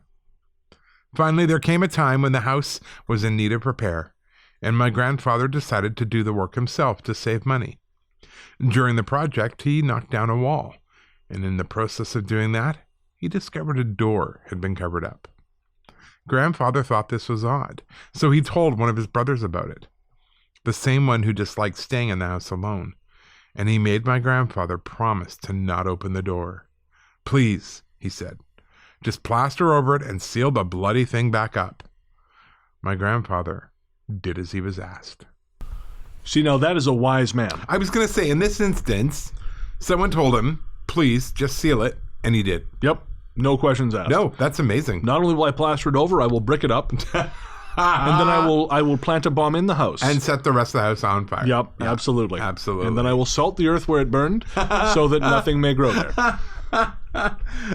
Finally, there came a time when the house was in need of repair, and my grandfather decided to do the work himself to save money. During the project, he knocked down a wall, and in the process of doing that, he discovered a door had been covered up. Grandfather thought this was odd, so he told one of his brothers about it, the same one who disliked staying in the house alone, and he made my grandfather promise to not open the door. "Please," he said, "just plaster over it and seal the bloody thing back up." My grandfather did as he was asked. See, now that is a wise man. I was going to say, in this instance, someone told him, "Please, just seal it," and he did. Yep. No questions asked. No, that's amazing. Not only will I plaster it over, I will brick it up. And then I will plant a bomb in the house. And set the rest of the house on fire. Yep, yeah, absolutely. Absolutely. And then I will salt the earth where it burned so that nothing may grow there.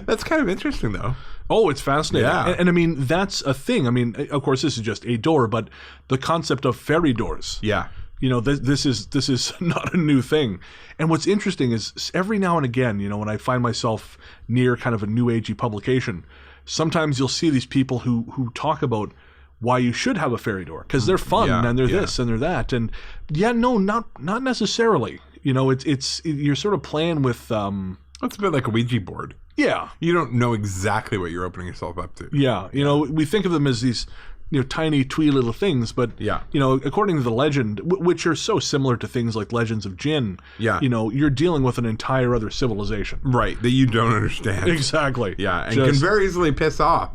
That's kind of interesting, though. Oh, it's fascinating. Yeah. And I mean, that's a thing. I mean, of course, this is just a door, but the concept of fairy doors. Yeah. You know, this is not a new thing. And what's interesting is every now and again, you know, when I find myself near kind of a new agey publication, sometimes you'll see these people who talk about why you should have a fairy door because they're fun and they're this and they're that. And not necessarily. You know, it's you're sort of playing with. It's a bit like a Ouija board. Yeah. You don't know exactly what you're opening yourself up to. Yeah. You know, we think of them as these, you know, tiny, twee little things, but, you know, according to the legend, which are so similar to things like legends of Jinn, you know, you're dealing with an entire other civilization. Right, that you don't understand. Exactly. Yeah, and can very easily piss off.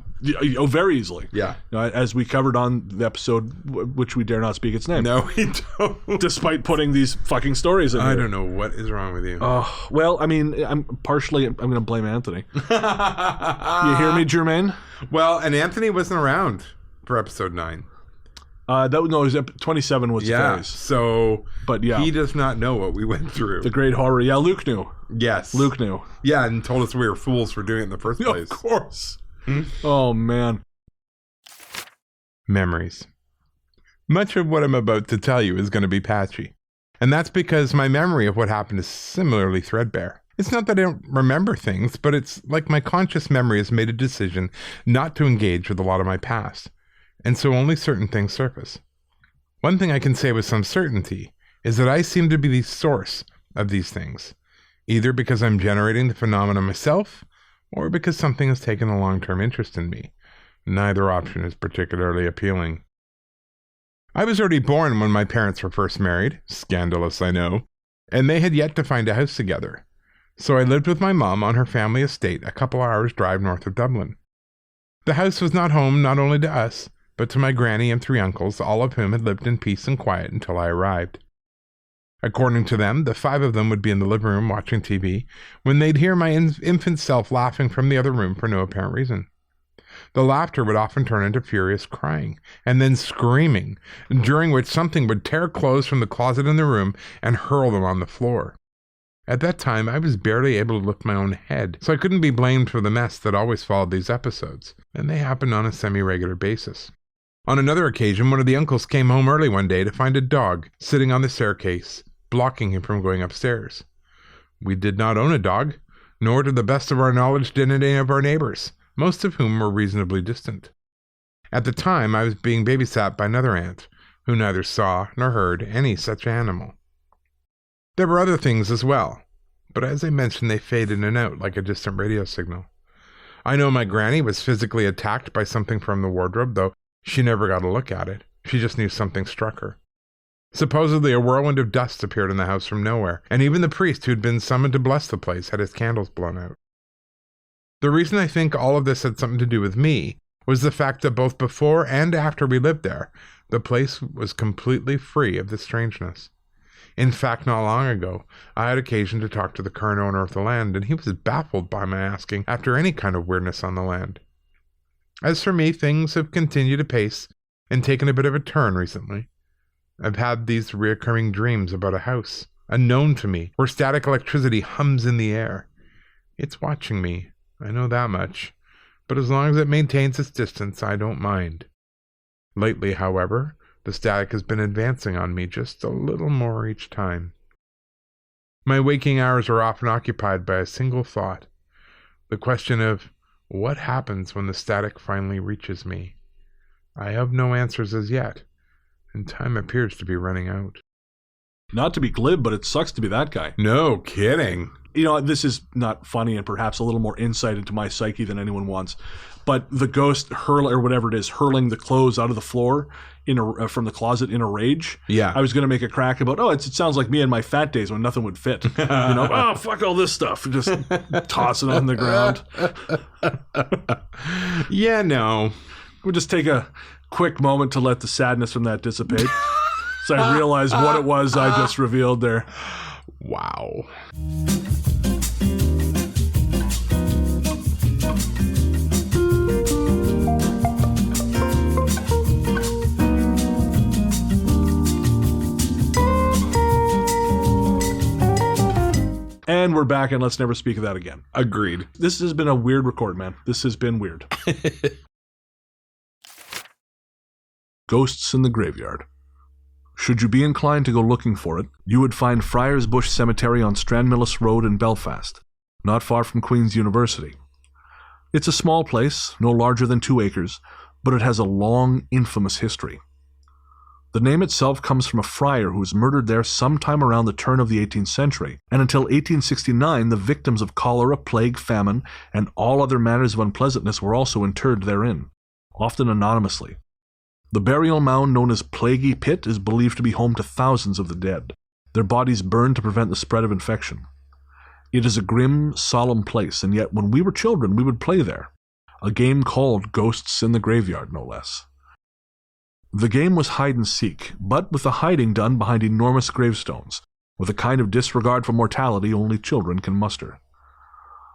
Oh, very easily. Yeah. You know, as we covered on the episode, which we dare not speak its name. No, we don't. Despite putting these fucking stories in I here. don't know what is wrong with you. Oh, well, I mean, I'm going to blame Anthony. You hear me, Germaine? Well, and Anthony wasn't around for episode 9. It was 27 was the fairies. So but he does not know what we went through. The great horror. Yeah, Luke knew. Yes. Luke knew. Yeah, and told us we were fools for doing it in the first place. Of course. Oh, man. Memories. Much of what I'm about to tell you is going to be patchy. And that's because my memory of what happened is similarly threadbare. It's not that I don't remember things, but it's like my conscious memory has made a decision not to engage with a lot of my past. And so only certain things surface. One thing I can say with some certainty is that I seem to be the source of these things, either because I'm generating the phenomena myself, or because something has taken a long-term interest in me. Neither option is particularly appealing. I was already born when my parents were first married, scandalous I know, and they had yet to find a house together. So I lived with my mom on her family estate a couple hours' drive north of Dublin. The house was not home not only to us, but to my granny and 3 uncles, all of whom had lived in peace and quiet until I arrived. According to them, the 5 of them would be in the living room watching TV when they'd hear my infant self laughing from the other room for no apparent reason. The laughter would often turn into furious crying, and then screaming, during which something would tear clothes from the closet in the room and hurl them on the floor. At that time, I was barely able to lift my own head, so I couldn't be blamed for the mess that always followed these episodes, and they happened on a semi-regular basis. On another occasion, one of the uncles came home early one day to find a dog sitting on the staircase, blocking him from going upstairs. We did not own a dog, nor to the best of our knowledge did any of our neighbors, most of whom were reasonably distant. At the time, I was being babysat by another aunt, who neither saw nor heard any such animal. There were other things as well, but as I mentioned, they fade in and out like a distant radio signal. I know my granny was physically attacked by something from the wardrobe, though she never got a look at it. She just knew something struck her. Supposedly a whirlwind of dust appeared in the house from nowhere, and even the priest who'd been summoned to bless the place had his candles blown out. The reason I think all of this had something to do with me was the fact that both before and after we lived there, the place was completely free of this strangeness. In fact, not long ago, I had occasion to talk to the current owner of the land, and he was baffled by my asking after any kind of weirdness on the land. As for me, things have continued apace and taken a bit of a turn recently. I've had these reoccurring dreams about a house, unknown to me, where static electricity hums in the air. It's watching me, I know that much, but as long as it maintains its distance, I don't mind. Lately, however, the static has been advancing on me just a little more each time. My waking hours are often occupied by a single thought, the question of what happens when the static finally reaches me. I have no answers as yet, and time appears to be running out. Not to be glib, but it sucks to be that guy. No kidding. You know, this is not funny and perhaps a little more insight into my psyche than anyone wants, but the ghost hurling the clothes out of the floor from the closet in a rage. Yeah. I was going to make a crack about, it sounds like me in my fat days when nothing would fit. You know, oh, fuck all this stuff. Just toss it on the ground. Yeah, no. We'll just take a quick moment to let the sadness from that dissipate. So I realized what it was I just revealed there. Wow. And we're back, and let's never speak of that again. Agreed. This has been a weird record, man. This has been weird. Ghosts in the Graveyard. Should you be inclined to go looking for it, you would find Friars Bush Cemetery on Stranmillis Road in Belfast, not far from Queen's University. It's a small place, no larger than 2 acres, but it has a long, infamous history. The name itself comes from a friar who was murdered there sometime around the turn of the 18th century, and until 1869 the victims of cholera, plague, famine, and all other matters of unpleasantness were also interred therein, often anonymously. The burial mound known as Plaguey Pit is believed to be home to thousands of the dead, their bodies burned to prevent the spread of infection. It is a grim, solemn place, and yet when we were children we would play there, a game called Ghosts in the Graveyard, no less. The game was hide and seek, but with the hiding done behind enormous gravestones, with a kind of disregard for mortality only children can muster.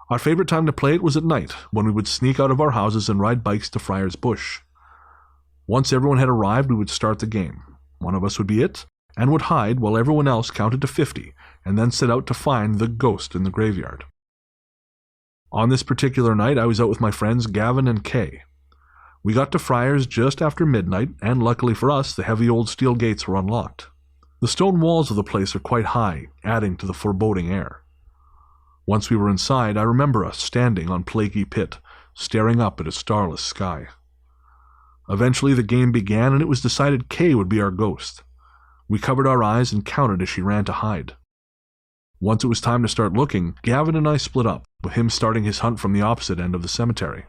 Our favorite time to play it was at night, when we would sneak out of our houses and ride bikes to Friars Bush. Once everyone had arrived, we would start the game. One of us would be it, and would hide while everyone else counted to 50, and then set out to find the ghost in the graveyard. On this particular night, I was out with my friends Gavin and Kay. We got to Friars just after midnight, and luckily for us, the heavy old steel gates were unlocked. The stone walls of the place are quite high, adding to the foreboding air. Once we were inside, I remember us standing on Plaguey Pit, staring up at a starless sky. Eventually the game began, and it was decided Kay would be our ghost. We covered our eyes and counted as she ran to hide. Once it was time to start looking, Gavin and I split up, with him starting his hunt from the opposite end of the cemetery.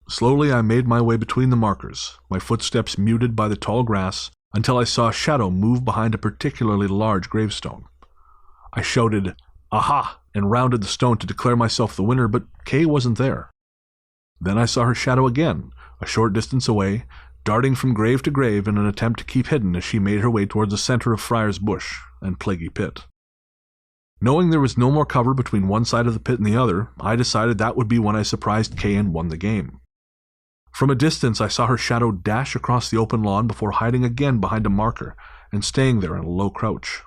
Slowly I made my way between the markers, my footsteps muted by the tall grass, until I saw a shadow move behind a particularly large gravestone. I shouted, "Aha!" and rounded the stone to declare myself the winner, but Kay wasn't there. Then I saw her shadow again, a short distance away, darting from grave to grave in an attempt to keep hidden as she made her way towards the center of Friars Bush and Plaguey Pit. Knowing there was no more cover between one side of the pit and the other, I decided that would be when I surprised Kay and won the game. From a distance I saw her shadow dash across the open lawn before hiding again behind a marker and staying there in a low crouch.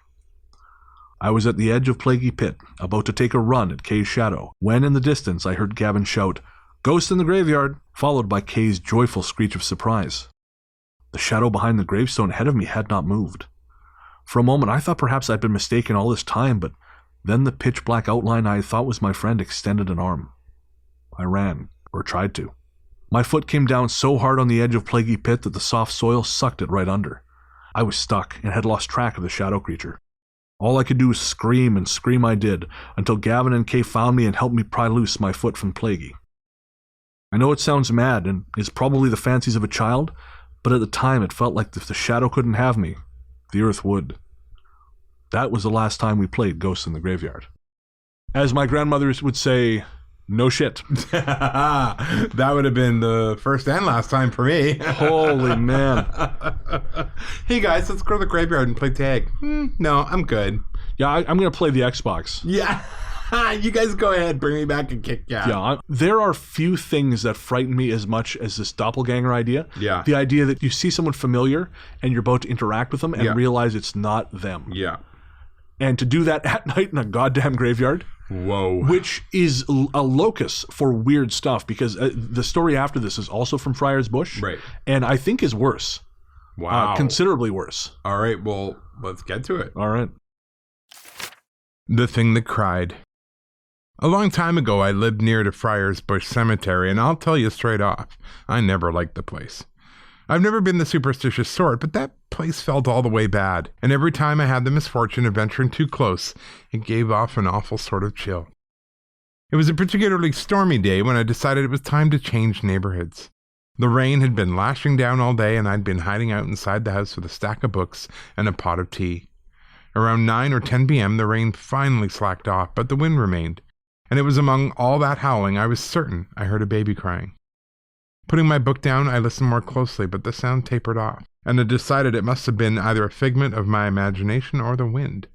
I was at the edge of Plaguey Pit, about to take a run at Kay's shadow, when in the distance I heard Gavin shout, "Ghost in the graveyard," followed by Kay's joyful screech of surprise. The shadow behind the gravestone ahead of me had not moved. For a moment I thought perhaps I'd been mistaken all this time, but then the pitch-black outline I thought was my friend extended an arm. I ran, or tried to. My foot came down so hard on the edge of Plaguey Pit that the soft soil sucked it right under. I was stuck and had lost track of the shadow creature. All I could do was scream, and scream I did, until Gavin and Kay found me and helped me pry loose my foot from Plaguey. I know it sounds mad and is probably the fancies of a child, but at the time it felt like if the shadow couldn't have me, the earth would. That was the last time we played Ghosts in the Graveyard. As my grandmothers would say, no shit. That would have been the first and last time for me. Holy man. Hey guys, let's go to the graveyard and play tag. No, I'm good. Yeah, I'm going to play the Xbox. Yeah. You guys go ahead, bring me back and kick out. Yeah, there are few things that frighten me as much as this doppelganger idea. Yeah. The idea that you see someone familiar and you're about to interact with them and realize it's not them. Yeah. And to do that at night in a goddamn graveyard. Whoa. Which is a locus for weird stuff, because the story after this is also from Friars Bush. Right. And I think is worse. Wow. Considerably worse. All right, well, let's get to it. All right. The Thing That Cried. A long time ago, I lived near to Friars Bush Cemetery, and I'll tell you straight off, I never liked the place. I've never been the superstitious sort, but that place felt all the way bad, and every time I had the misfortune of venturing too close, it gave off an awful sort of chill. It was a particularly stormy day when I decided it was time to change neighborhoods. The rain had been lashing down all day, and I'd been hiding out inside the house with a stack of books and a pot of tea. Around 9 or 10 p.m., the rain finally slacked off, but the wind remained. And it was among all that howling I was certain I heard a baby crying. Putting my book down, I listened more closely, but the sound tapered off, and I decided it must have been either a figment of my imagination or the wind.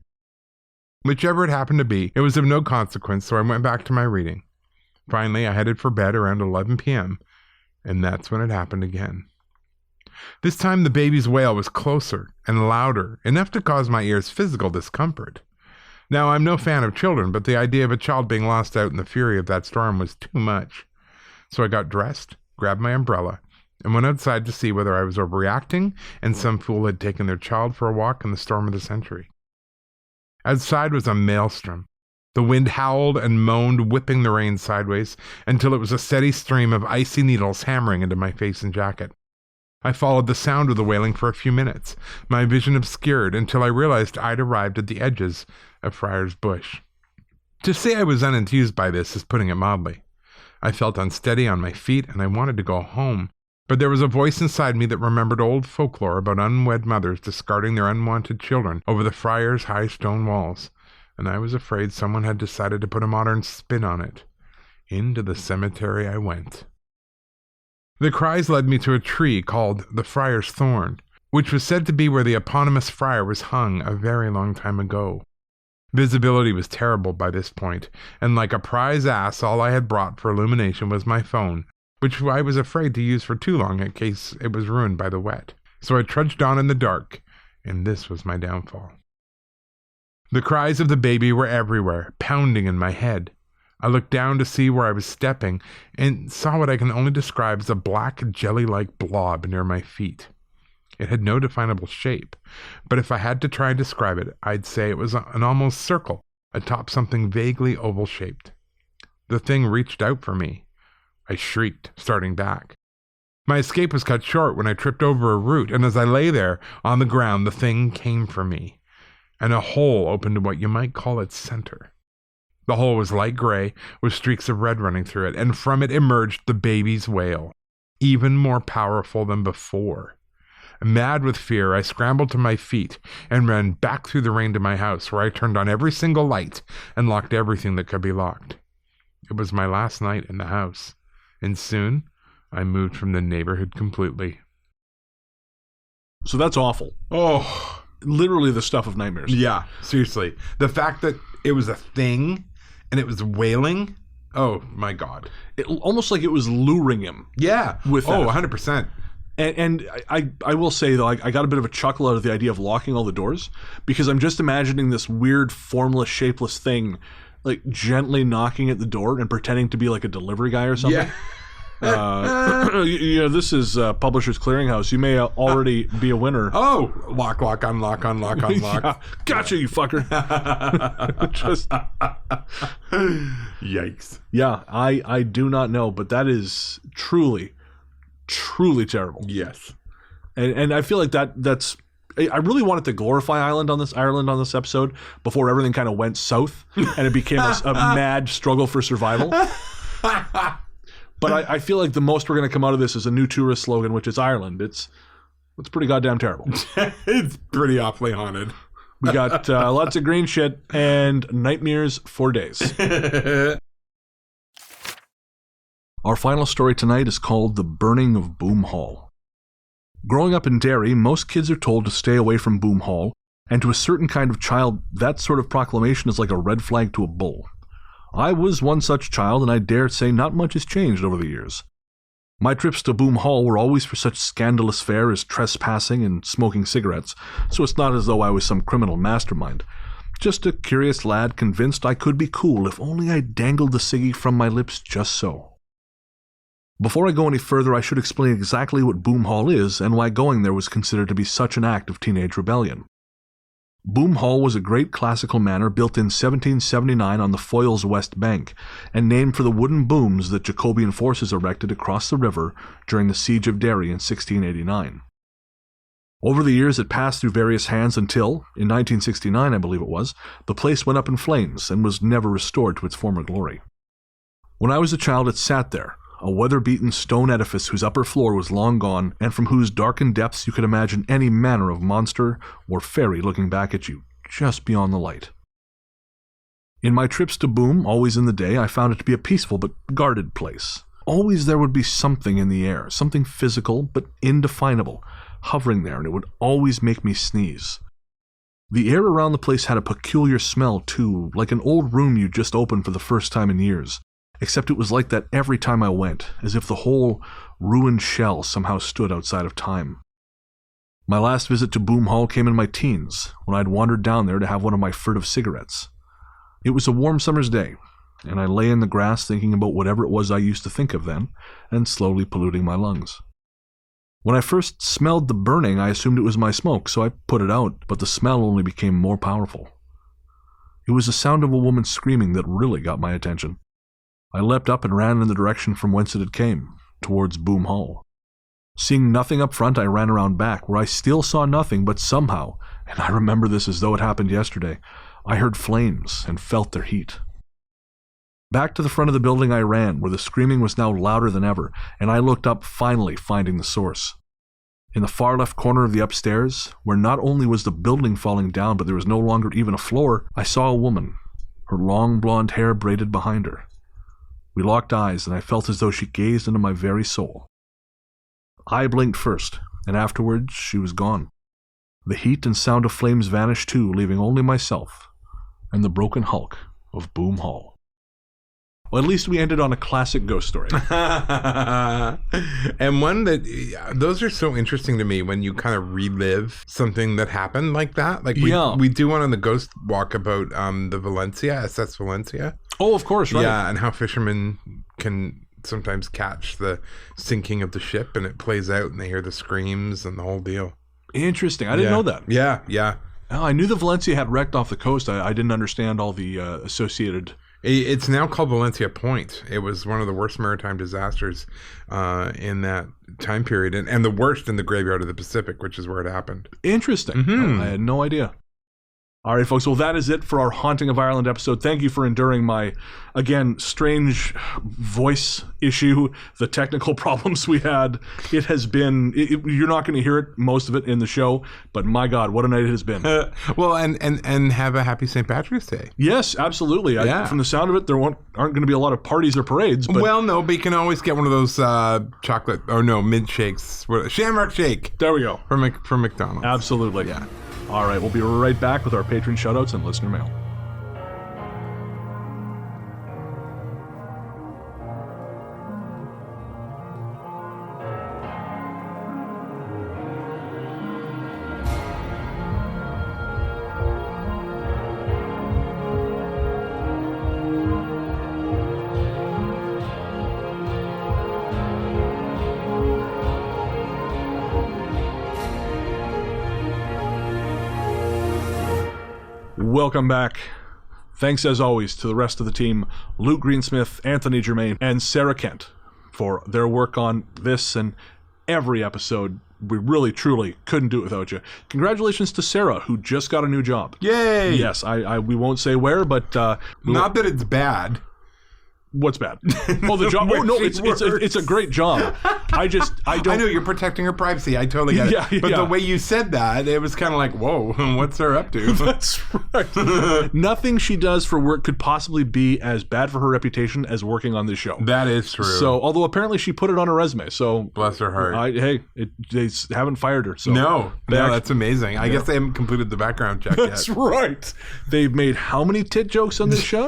Whichever it happened to be, it was of no consequence, so I went back to my reading. Finally, I headed for bed around 11 p.m., and that's when it happened again. This time the baby's wail was closer and louder, enough to cause my ears physical discomfort. Now, I'm no fan of children, but the idea of a child being lost out in the fury of that storm was too much. So I got dressed, grabbed my umbrella, and went outside to see whether I was overreacting and some fool had taken their child for a walk in the storm of the century. Outside was a maelstrom. The wind howled and moaned, whipping the rain sideways, until it was a steady stream of icy needles hammering into my face and jacket. I followed the sound of the wailing for a few minutes, my vision obscured, until I realized I'd arrived at the edges of Friar's Bush. To say I was unenthused by this is putting it mildly. I felt unsteady on my feet, and I wanted to go home, but there was a voice inside me that remembered old folklore about unwed mothers discarding their unwanted children over the friar's high stone walls, and I was afraid someone had decided to put a modern spin on it. Into the cemetery I went. The cries led me to a tree called the Friar's Thorn, which was said to be where the eponymous friar was hung a very long time ago. Visibility was terrible by this point, and like a prize ass, all I had brought for illumination was my phone, which I was afraid to use for too long in case it was ruined by the wet. So I trudged on in the dark, and this was my downfall. The cries of the baby were everywhere, pounding in my head. I looked down to see where I was stepping, and saw what I can only describe as a black jelly-like blob near my feet. It had no definable shape, but if I had to try and describe it, I'd say it was an almost circle, atop something vaguely oval-shaped. The thing reached out for me. I shrieked, starting back. My escape was cut short when I tripped over a root, and as I lay there on the ground, the thing came for me, and a hole opened to what you might call its center. The hole was light gray, with streaks of red running through it, and from it emerged the baby's wail, even more powerful than before. Mad with fear, I scrambled to my feet and ran back through the rain to my house, where I turned on every single light and locked everything that could be locked. It was my last night in the house, and soon I moved from the neighborhood completely. So that's awful. Oh, literally the stuff of nightmares. Yeah, seriously. The fact that it was a thing and it was wailing, oh my God. It, almost like it was luring him. Yeah. With that. 100%. And I will say, though, I got a bit of a chuckle out of the idea of locking all the doors, because I'm just imagining this weird, formless, shapeless thing, like, gently knocking at the door and pretending to be like a delivery guy or something. Yeah. This is Publishers Clearinghouse. You may already be a winner. Oh, lock, unlock, unlock. Yeah, gotcha, you fucker. Just yikes. Yeah, I do not know, but that is truly terrible. Yes. And I feel like that's I really wanted to glorify Ireland on this episode before everything kind of went south and it became a mad struggle for survival. But I feel like the most we're going to come out of this is a new tourist slogan, which is Ireland. It's pretty goddamn terrible. It's pretty awfully haunted. We got lots of green shit and nightmares for days. Our final story tonight is called The Burning of Boom Hall. Growing up in Derry, most kids are told to stay away from Boom Hall, and to a certain kind of child, that sort of proclamation is like a red flag to a bull. I was one such child, and I dare say not much has changed over the years. My trips to Boom Hall were always for such scandalous fare as trespassing and smoking cigarettes, so it's not as though I was some criminal mastermind. Just a curious lad convinced I could be cool if only I dangled the ciggy from my lips just so. Before I go any further, I should explain exactly what Boom Hall is and why going there was considered to be such an act of teenage rebellion. Boom Hall was a great classical manor built in 1779 on the Foyle's west bank, and named for the wooden booms that Jacobean forces erected across the river during the Siege of Derry in 1689. Over the years it passed through various hands until, in 1969 I believe it was, the place went up in flames and was never restored to its former glory. When I was a child it sat there, a weather-beaten stone edifice whose upper floor was long gone, and from whose darkened depths you could imagine any manner of monster or fairy looking back at you, just beyond the light. In my trips to Boom, always in the day, I found it to be a peaceful but guarded place. Always there would be something in the air, something physical but indefinable, hovering there, and it would always make me sneeze. The air around the place had a peculiar smell, too, like an old room you'd just opened for the first time in years. Except it was like that every time I went, as if the whole ruined shell somehow stood outside of time. My last visit to Boom Hall came in my teens, when I'd wandered down there to have one of my furtive cigarettes. It was a warm summer's day, and I lay in the grass thinking about whatever it was I used to think of then, and slowly polluting my lungs. When I first smelled the burning, I assumed it was my smoke, so I put it out, but the smell only became more powerful. It was the sound of a woman screaming that really got my attention. I leapt up and ran in the direction from whence it had came, towards Boom Hall. Seeing nothing up front, I ran around back, where I still saw nothing, but somehow, and I remember this as though it happened yesterday, I heard flames and felt their heat. Back to the front of the building I ran, where the screaming was now louder than ever, and I looked up, finally finding the source. In the far left corner of the upstairs, where not only was the building falling down, but there was no longer even a floor, I saw a woman, her long blonde hair braided behind her. We locked eyes, and I felt as though she gazed into my very soul. I blinked first, and afterwards she was gone. The heat and sound of flames vanished too, leaving only myself and the broken hulk of Boom Hall. Well, at least we ended on a classic ghost story. And one that, those are so interesting to me when you kind of relive something that happened like that. Like we do one on the ghost walk about the Valencia, SS Valencia. Oh, of course, right. Yeah, and how fishermen can sometimes catch the sinking of the ship, and it plays out and they hear the screams and the whole deal. Interesting. I didn't know that. Yeah. Oh, I knew the Valencia had wrecked off the coast. I didn't understand all the associated... It's now called Valencia Point. It was one of the worst maritime disasters in that time period, and the worst in the graveyard of the Pacific, which is where it happened. Interesting. Mm-hmm. I had no idea. All right, folks. Well, that is it for our Haunting of Ireland episode. Thank you for enduring my, again, strange voice issue, the technical problems we had. It has been, you're not going to hear it, most of it, in the show, but my God, what a night it has been. Well, and have a happy St. Patrick's Day. Yes, absolutely. From the sound of it, there aren't going to be a lot of parties or parades. But well, no, but you can always get one of those mint shakes. Shamrock shake. There we go. From McDonald's. Absolutely. Yeah. All right, we'll be right back with our patron shoutouts and listener mail. Welcome back. Thanks as always to the rest of the team, Luke Greensmith, Anthony Germaine, and Sarah Kent for their work on this and every episode. We really, truly couldn't do it without you. Congratulations to Sarah, who just got a new job. Yay! Yes, we won't say where, but... not that it's bad. What's bad? Oh, the job. Oh, no, it's a great job. I don't. I know you're protecting her privacy. I totally get it. But the way you said that, it was kind of like, whoa, what's her up to? That's right. Nothing she does for work could possibly be as bad for her reputation as working on this show. That is true. So, although apparently she put it on her resume, so bless her heart. They haven't fired her. So no, that's amazing. I guess they haven't completed the background check yet. That's right. They've made how many tit jokes on this show?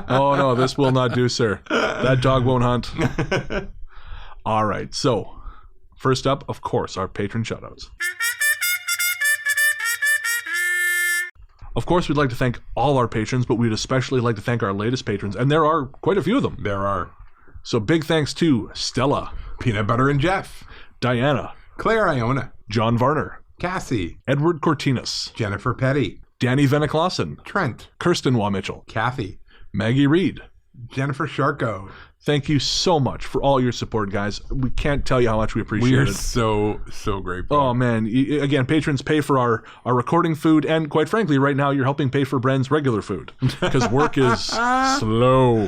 Oh no, this will not do, sir. That dog won't hunt. All right, so first up, of course, our patron shoutouts. Of course, we'd like to thank all our patrons, but we'd especially like to thank our latest patrons, and there are quite a few of them. There are. So big thanks to Stella, Peanut Butter and Jeff, Diana, Claire Iona, John Varner, Cassie, Edward Cortinas, Jennifer Petty, Danny Veniclausen, Trent, Kirsten Waugh Mitchell, Kathy, Maggie Reed, Jennifer Sharko. Thank you so much for all your support, guys. We can't tell you how much we appreciate it. We are so grateful. Oh, man. Again, patrons pay for our recording food, and quite frankly, right now, you're helping pay for Bren's regular food, because work is slow.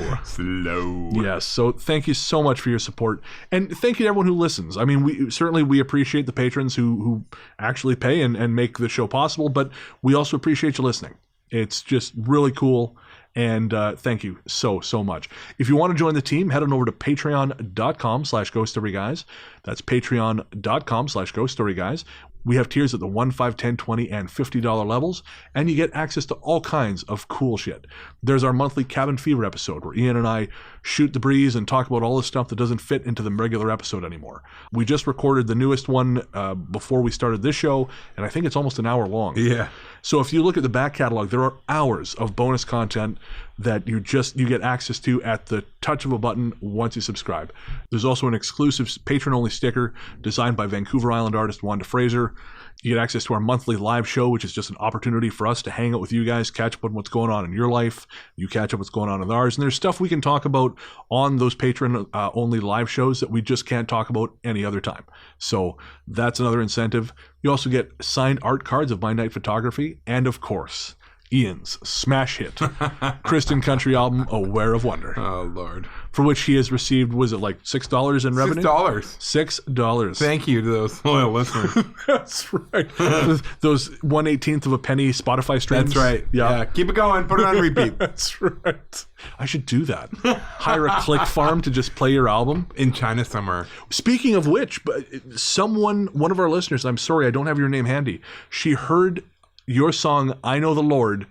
Yes, so thank you so much for your support, and thank you to everyone who listens. I mean, we appreciate the patrons who actually pay and make the show possible, but we also appreciate you listening. It's just really cool. And thank you so much. If you want to join the team, head on over to patreon.com/ghoststoryguys. That's patreon.com/ghoststoryguys. We have tiers at the $1, $5, $10, $20, and $50 levels, and you get access to all kinds of cool shit. There's our monthly Cabin Fever episode where Ian and I shoot the breeze and talk about all the stuff that doesn't fit into the regular episode anymore. We just recorded the newest one before we started this show, and I think it's almost an hour long. Yeah. So if you look at the back catalog, there are hours of bonus content that you get access to at the touch of a button once you subscribe. There's also an exclusive patron-only sticker designed by Vancouver Island artist Wanda Fraser. You get access to our monthly live show, which is just an opportunity for us to hang out with you guys, catch up on what's going on in your life. You catch up what's going on in ours. And there's stuff we can talk about on those patron-only live shows that we just can't talk about any other time. So that's another incentive. You also get signed art cards of My Night Photography. And of course, Ian's smash hit, Christian country album, Aware of Wonder. Oh, Lord. For which he has received, was it like $6 in revenue? $6. Thank you to those loyal listeners. That's right. Those 1/18 of a penny Spotify streams. That's right. Yeah. Keep it going. Put it on repeat. That's right. I should do that. Hire a click farm to just play your album. In China somewhere. Speaking of which, one of our listeners, I'm sorry, I don't have your name handy. She heard your song, I Know the Lord,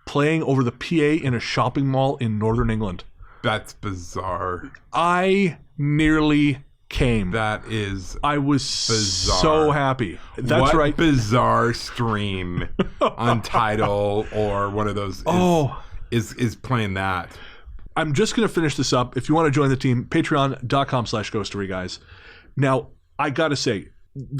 playing over the PA in a shopping mall in Northern England. That's bizarre. I nearly came. That is I was bizarre. So happy. That's what right. Bizarre stream on Tidal or one of those is playing that. I'm just going to finish this up. If you want to join the team, patreon.com/GhostStoryGuys. Now, I got to say,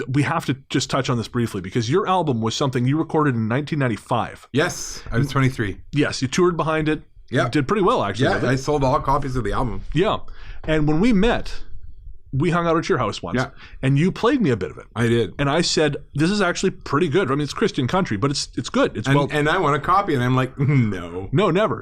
we have to just touch on this briefly because your album was something you recorded in 1995. Yes, I was 23. Yes, you toured behind it. Yeah, you did pretty well actually. Yeah, I sold all copies of the album. Yeah, and when we met, we hung out at your house once, and you played me a bit of it. I did, and I said, "This is actually pretty good. I mean, it's Christian country, but it's good. It's and I want a copy, and I'm like, no, never."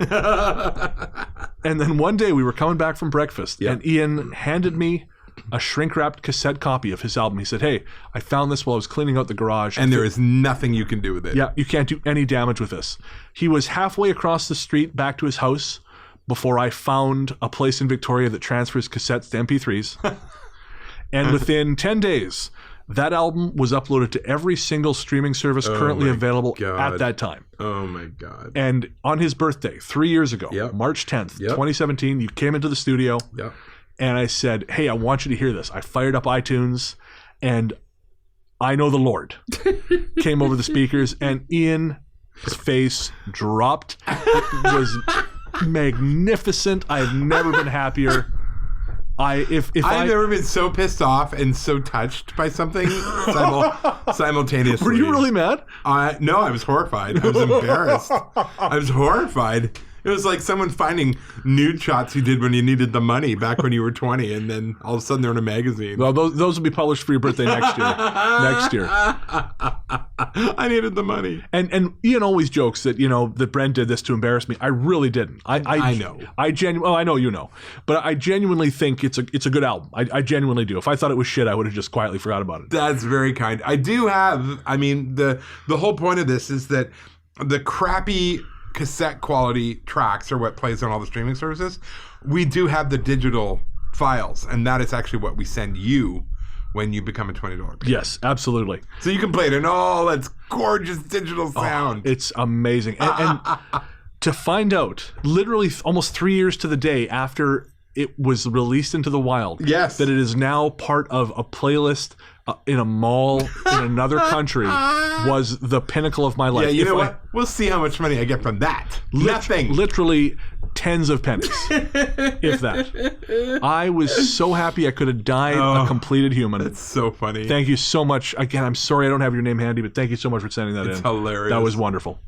And then one day we were coming back from breakfast, and Ian handed me a shrink-wrapped cassette copy of his album. He said, "Hey, I found this while I was cleaning out the garage. And there is nothing you can do with it. Yeah, you can't do any damage with this." He was halfway across the street back to his house before I found a place in Victoria that transfers cassettes to MP3s. And within 10 days, that album was uploaded to every single streaming service currently available at that time. Oh, my God. And on his birthday, 3 years ago, March 10th, 2017, you came into the studio. Yep. And I said, "Hey, I want you to hear this." I fired up iTunes, and I Know the Lord came over the speakers, and Ian's face dropped. It was magnificent. I have never been happier. I've never been so pissed off and so touched by something simultaneously. Were you really mad? No, I was horrified. I was embarrassed. I was horrified. It was like someone finding nude shots you did when you needed the money back when you were 20, and then all of a sudden they're in a magazine. Well, those will be published for your birthday next year. I needed the money. And Ian always jokes that, that Brent did this to embarrass me. I really didn't. I know. I know you know. But I genuinely think it's a good album. I genuinely do. If I thought it was shit, I would have just quietly forgot about it. That's very kind. I do have, the whole point of this is that the crappy cassette quality tracks are what plays on all the streaming services. We do have the digital files, and that is actually what we send you when you become a $20 patron. Yes, absolutely. So you can play it in all its gorgeous digital sound. It's amazing. And to find out, literally almost 3 years to the day after it was released into the wild, that it is now part of a playlist in a mall in another country was the pinnacle of my life. Yeah, you know what? We'll see how much money I get from that. Nothing. Literally tens of pennies, if that. I was so happy I could have died a completed human. That's so funny. Thank you so much. Again, I'm sorry I don't have your name handy, but thank you so much for sending that in. It's hilarious. That was wonderful.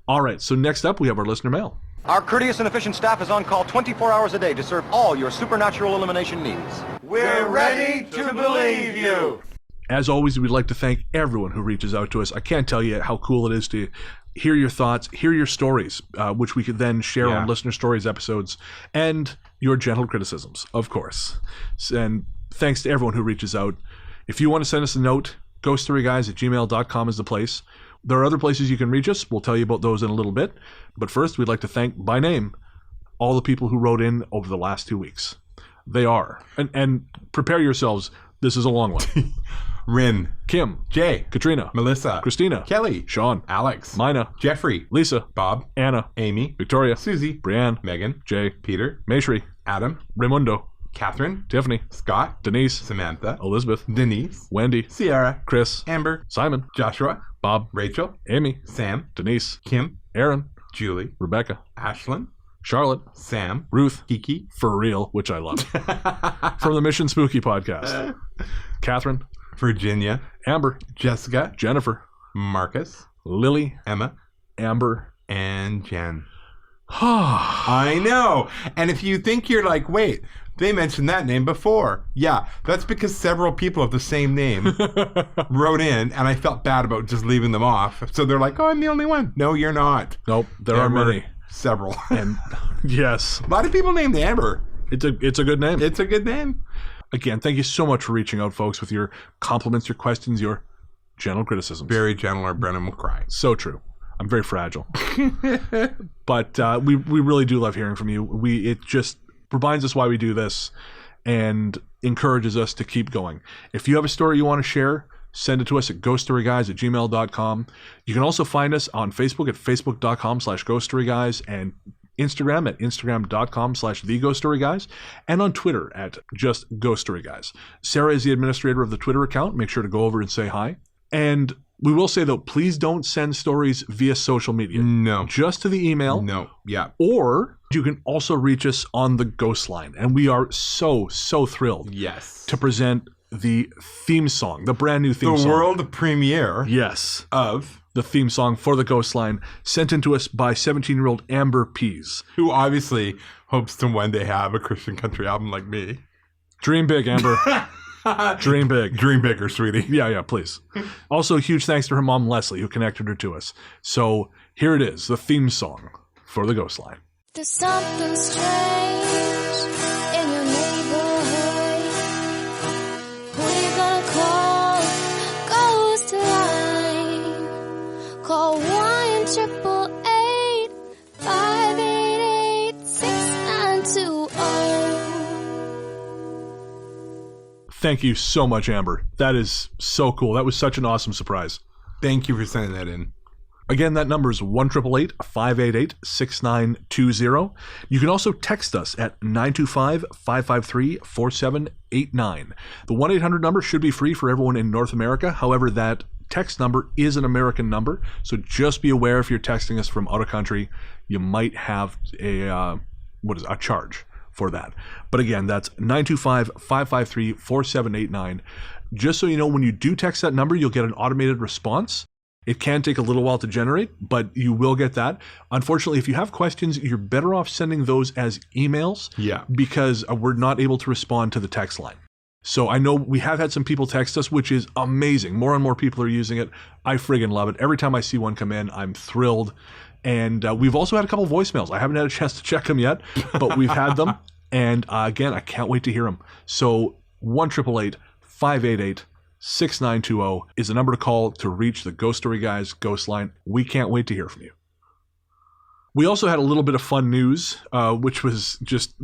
All right, so next up we have our listener mail. Our courteous and efficient staff is on call 24 hours a day to serve all your supernatural elimination needs. We're ready to believe you. As always, we'd like to thank everyone who reaches out to us. I can't tell you how cool it is to hear your thoughts, hear your stories, which we could then share on Listener Stories episodes, and your gentle criticisms, of course. And thanks to everyone who reaches out. If you want to send us a note, ghoststoryguys@gmail.com is the place. There are other places you can reach us. We'll tell you about those in a little bit. But first, we'd like to thank, by name, all the people who wrote in over the last 2 weeks. They are. And prepare yourselves. This is a long one. Rin, Kim, Jay, Katrina, Melissa, Christina, Kelly, Sean, Alex, Mina, Jeffrey, Lisa, Bob, Anna, Amy, Victoria, Susie, Brianne, Megan, Jay, Peter, Mayshri, Adam, Raimundo, Catherine, Tiffany, Scott, Denise, Samantha, Elizabeth, Denise, Wendy, Sierra, Chris, Amber, Simon, Joshua, Bob, Rachel, Amy, Sam, Denise, Kim, Aaron, Julie, Rebecca, Ashlyn, Charlotte, Sam, Ruth, Kiki, For Real, which I love, from the Mission Spooky podcast, Catherine, Virginia, Amber, Jessica, Jennifer, Marcus, Lily, Emma, Amber, and Jen. I know. And if you think you're like, wait, they mentioned that name before. Yeah, that's because several people of the same name wrote in, and I felt bad about just leaving them off. So they're like, oh, I'm the only one. No, you're not. Nope, there are were many. Several. And yes, A lot of people named Amber. it's a good name. It's a good name. Again, thank you so much for reaching out, folks, with your compliments, your questions, your gentle criticisms. Very gentle, or Brennan will cry. So true. I'm very fragile. But we really do love hearing from you. It just reminds us why we do this and encourages us to keep going. If you have a story you want to share, send it to us at ghoststoryguys@gmail.com. You can also find us on Facebook at facebook.com/ghoststoryguys and Instagram at instagram.com/theghoststoryguys and on Twitter at just ghoststoryguys. Sarah is the administrator of the Twitter account. Make sure to go over and say hi. And we will say, though, please don't send stories via social media. No. Just to the email. No. Yeah. Or you can also reach us on the Ghost Line. And we are so thrilled Yes. to present the theme song, the brand new theme The song. world premiere Yes. of The theme song for the Ghost Line, sent in to us by 17-year-old Amber Pease. who obviously hopes to one day have a Christian country album like me. Dream big, Amber. Dream big. Dream bigger, sweetie. Yeah, please. Also, huge thanks to her mom, Leslie, who connected her to us. So here it is, the theme song for the Ghost Line. There's something strange in your neighborhood. Who you gonna call? Ghost line. Call 1-888-588-6920. Thank you so much, Amber. That is so cool. That was such an awesome surprise. Thank you for sending that in. Again, that number is 1-888-588-6920. You can also text us at 925-553-4789. The 1-800 number should be free for everyone in North America. However, that text number is an American number, so just be aware if you're texting us from out of country, you might have a charge for that. But again, that's 925-553-4789. Just so you know, when you do text that number, you'll get an automated response. It can take a little while to generate, but you will get that. Unfortunately, if you have questions, you're better off sending those as emails. Yeah. Because we're not able to respond to the text line. So I know we have had some people text us, which is amazing. More and more people are using it. I friggin' love it. Every time I see one come in, I'm thrilled. And we've also had a couple voicemails. I haven't had a chance to check them yet, but we've had them. And again, I can't wait to hear them. So 1-888-588-6920 is the number to call to reach the Ghost Story Guys Ghost Line. We can't wait to hear from you. We also had a little bit of fun news, which was just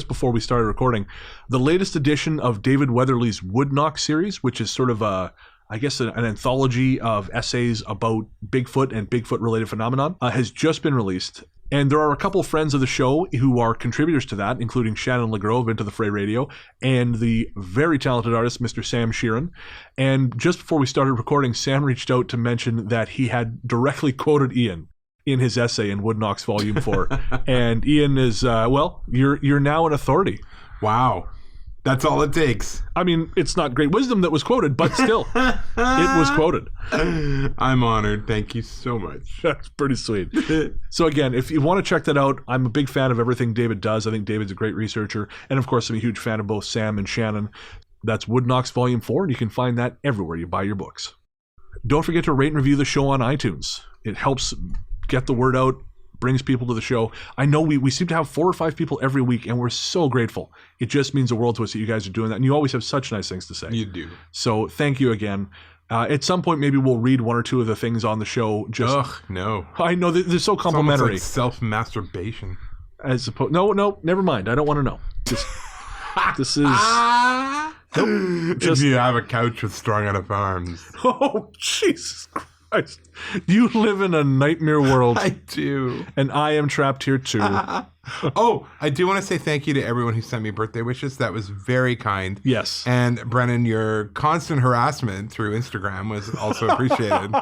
before we started recording. The latest edition of David Weatherly's Wood Knock series, which is sort of an anthology of essays about Bigfoot and Bigfoot-related phenomenon, has just been released. And there are a couple friends of the show who are contributors to that, including Shannon LeGros of Into the Fray Radio and the very talented artist, Mr. Sam Sheeran. And just before we started recording, Sam reached out to mention that he had directly quoted Ian in his essay in Wood Knox Volume 4. And Ian is, you're now an authority. Wow. That's all it takes. I mean, it's not great wisdom that was quoted, but still, it was quoted. I'm honored. Thank you so much. That's pretty sweet. So again, if you want to check that out, I'm a big fan of everything David does. I think David's a great researcher. And of course, I'm a huge fan of both Sam and Shannon. That's Wood Knox Volume 4, and you can find that everywhere you buy your books. Don't forget to rate and review the show on iTunes. It helps get the word out, brings people to the show. I know we seem to have 4 or 5 people every week, and we're so grateful. It just means the world to us that you guys are doing that, and you always have such nice things to say. You do. So thank you again. At some point, maybe we'll read 1 or 2 of the things on the show. Ugh, no. I know they're so complimentary. It's almost like self-masturbation. As opposed, no, never mind. I don't want to know. This is If you have a couch with strung out of arms. Oh, Jesus Christ. You live in a nightmare world. I do. And I am trapped here too. Oh, I do want to say thank you to everyone who sent me birthday wishes. That was very kind. Yes. And Brennan, your constant harassment through Instagram was also appreciated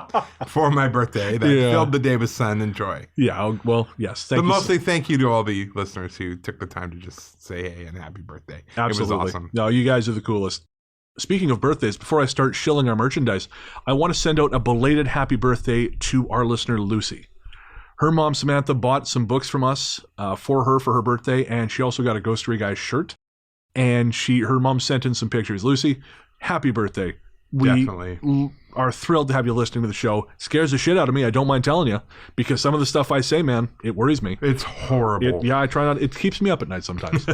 for my birthday. That filled the day with sun and joy. Yeah, well, yes. Thank But you. mostly thank you to all the listeners who took the time to just say hey and happy birthday. Absolutely. It was awesome. No, you guys are the coolest. Speaking of birthdays, before I start shilling our merchandise, I want to send out a belated happy birthday to our listener, Lucy. Her mom, Samantha, bought some books from us for her birthday, and she also got a Ghost Story Guys shirt. And her mom sent in some pictures. Lucy, happy birthday. We Definitely. are thrilled to have you listening to the show. Scares the shit out of me, I don't mind telling you, because some of the stuff I say, man, it worries me. It's horrible. I try not. It keeps me up at night sometimes.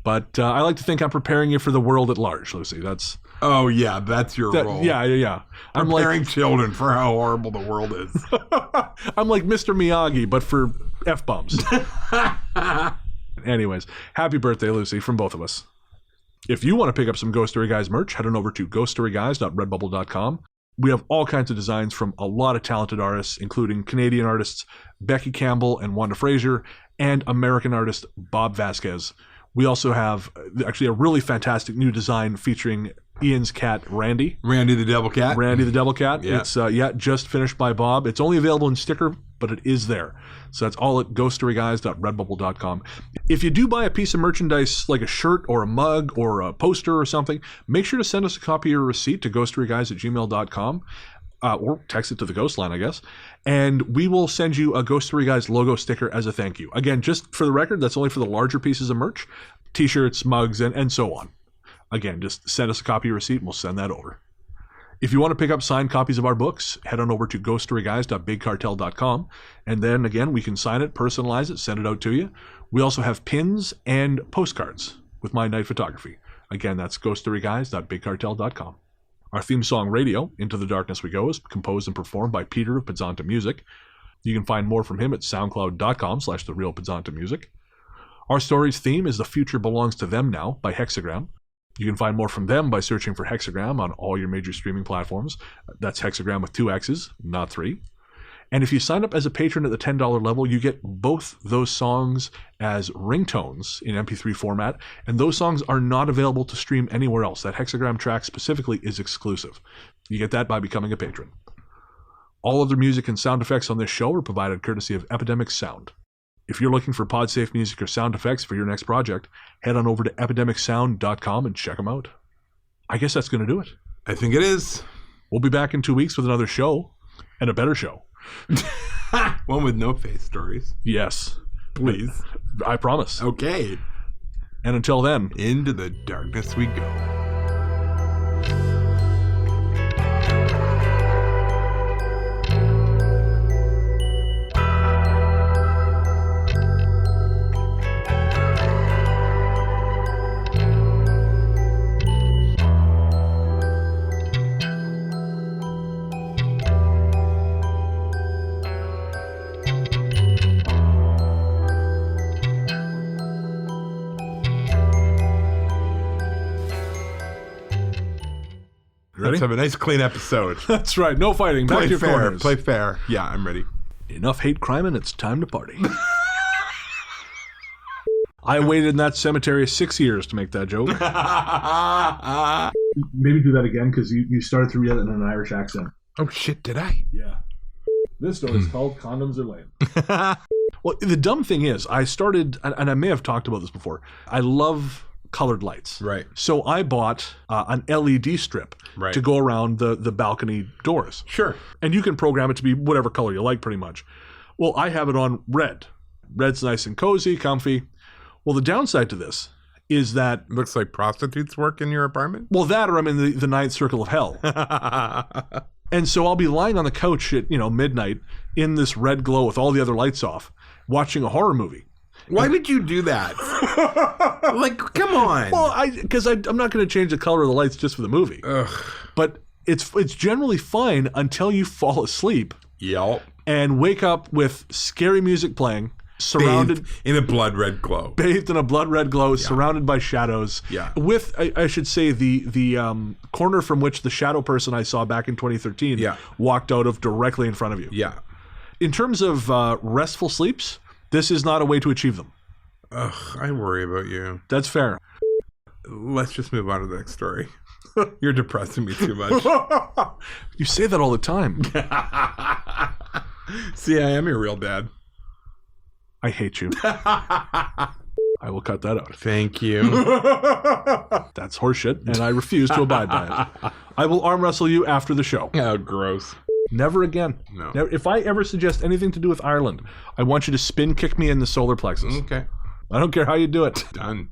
But I like to think I'm preparing you for the world at large, Lucy. Oh, yeah, that's your role. Yeah. I'm Preparing children for how horrible the world is. I'm like Mr. Miyagi, but for F-bombs. Anyways, happy birthday, Lucy, from both of us. If you want to pick up some Ghost Story Guys merch, head on over to ghoststoryguys.redbubble.com. We have all kinds of designs from a lot of talented artists, including Canadian artists Becky Campbell and Wanda Frazier, and American artist Bob Vasquez. We also have actually a really fantastic new design featuring Ian's cat, Randy. Randy the Devil Cat. Randy the Devil Cat. Yeah. It's just finished by Bob. It's only available in sticker, but it is there. So that's all at ghoststoryguys.redbubble.com. If you do buy a piece of merchandise like a shirt or a mug or a poster or something, make sure to send us a copy of your receipt to ghoststoryguys@gmail.com. Or text it to the ghost line, I guess. And we will send you a Ghost Story Guys logo sticker as a thank you. Again, just for the record, that's only for the larger pieces of merch. T-shirts, mugs, and so on. Again, just send us a copy of your receipt and we'll send that over. If you want to pick up signed copies of our books, head on over to ghoststoryguys.bigcartel.com. And then, again, we can sign it, personalize it, send it out to you. We also have pins and postcards with my night photography. Again, that's ghoststoryguys.bigcartel.com. Our theme song, Radio, Into the Darkness We Go, is composed and performed by Peter of Podzontommusic. You can find more from him at soundcloud.com/therealpodzontommusic. Our story's theme is The Future Belongs to Them Now by Hexxagram. You can find more from them by searching for Hexxagram on all your major streaming platforms. That's Hexxagram with 2 X's, not 3. And if you sign up as a patron at the $10 level, you get both those songs as ringtones in MP3 format, and those songs are not available to stream anywhere else. That Hexxagram track specifically is exclusive. You get that by becoming a patron. All other music and sound effects on this show are provided courtesy of Epidemic Sound. If you're looking for PodSafe music or sound effects for your next project, head on over to epidemicsound.com and check them out. I guess that's going to do it. I think it is. We'll be back in 2 weeks with another show, and a better show. One with no face stories. Yes. Please. I promise. Okay. And until then, into the darkness we go. ready? Let's have a nice clean episode. That's right. No fighting. Back Play to your fair. corners. Play fair. Yeah, I'm ready. Enough hate crime and it's time to party. I waited in that cemetery 6 years to make that joke. Maybe do that again because you started to read it in an Irish accent. Oh shit, did I? Yeah. This story is called Condoms Are Lame. Well, the dumb thing is, I started, and I may have talked about this before, I love colored lights. Right. So I bought an LED strip to go around the balcony doors. Sure. And you can program it to be whatever color you like, pretty much. Well, I have it on red. Red's nice and cozy, comfy. Well, the downside to this is that... Looks like prostitutes work in your apartment? Well, that or I'm in the ninth circle of hell. And so I'll be lying on the couch at, midnight in this red glow with all the other lights off, watching a horror movie. Why would you do that? Like, come on. Well, because I'm not going to change the color of the lights just for the movie. Ugh. But it's generally fine until you fall asleep Yep. and wake up with scary music playing surrounded Bathed in a blood red glow. bathed in a blood red glow, surrounded by shadows. Yeah. With, I should say, the corner from which the shadow person I saw back in 2013 walked out of directly in front of you. Yeah. In terms of restful sleeps, this is not a way to achieve them. Ugh, I worry about you. That's fair. Let's just move on to the next story. You're depressing me too much. You say that all the time. See, I am your real dad. I hate you. I will cut that out. Thank you. That's horseshit, and I refuse to abide by it. I will arm wrestle you after the show. Oh, gross. Never again. No. Never, if I ever suggest anything to do with Ireland, I want you to spin kick me in the solar plexus. Okay. I don't care how you do it. Done.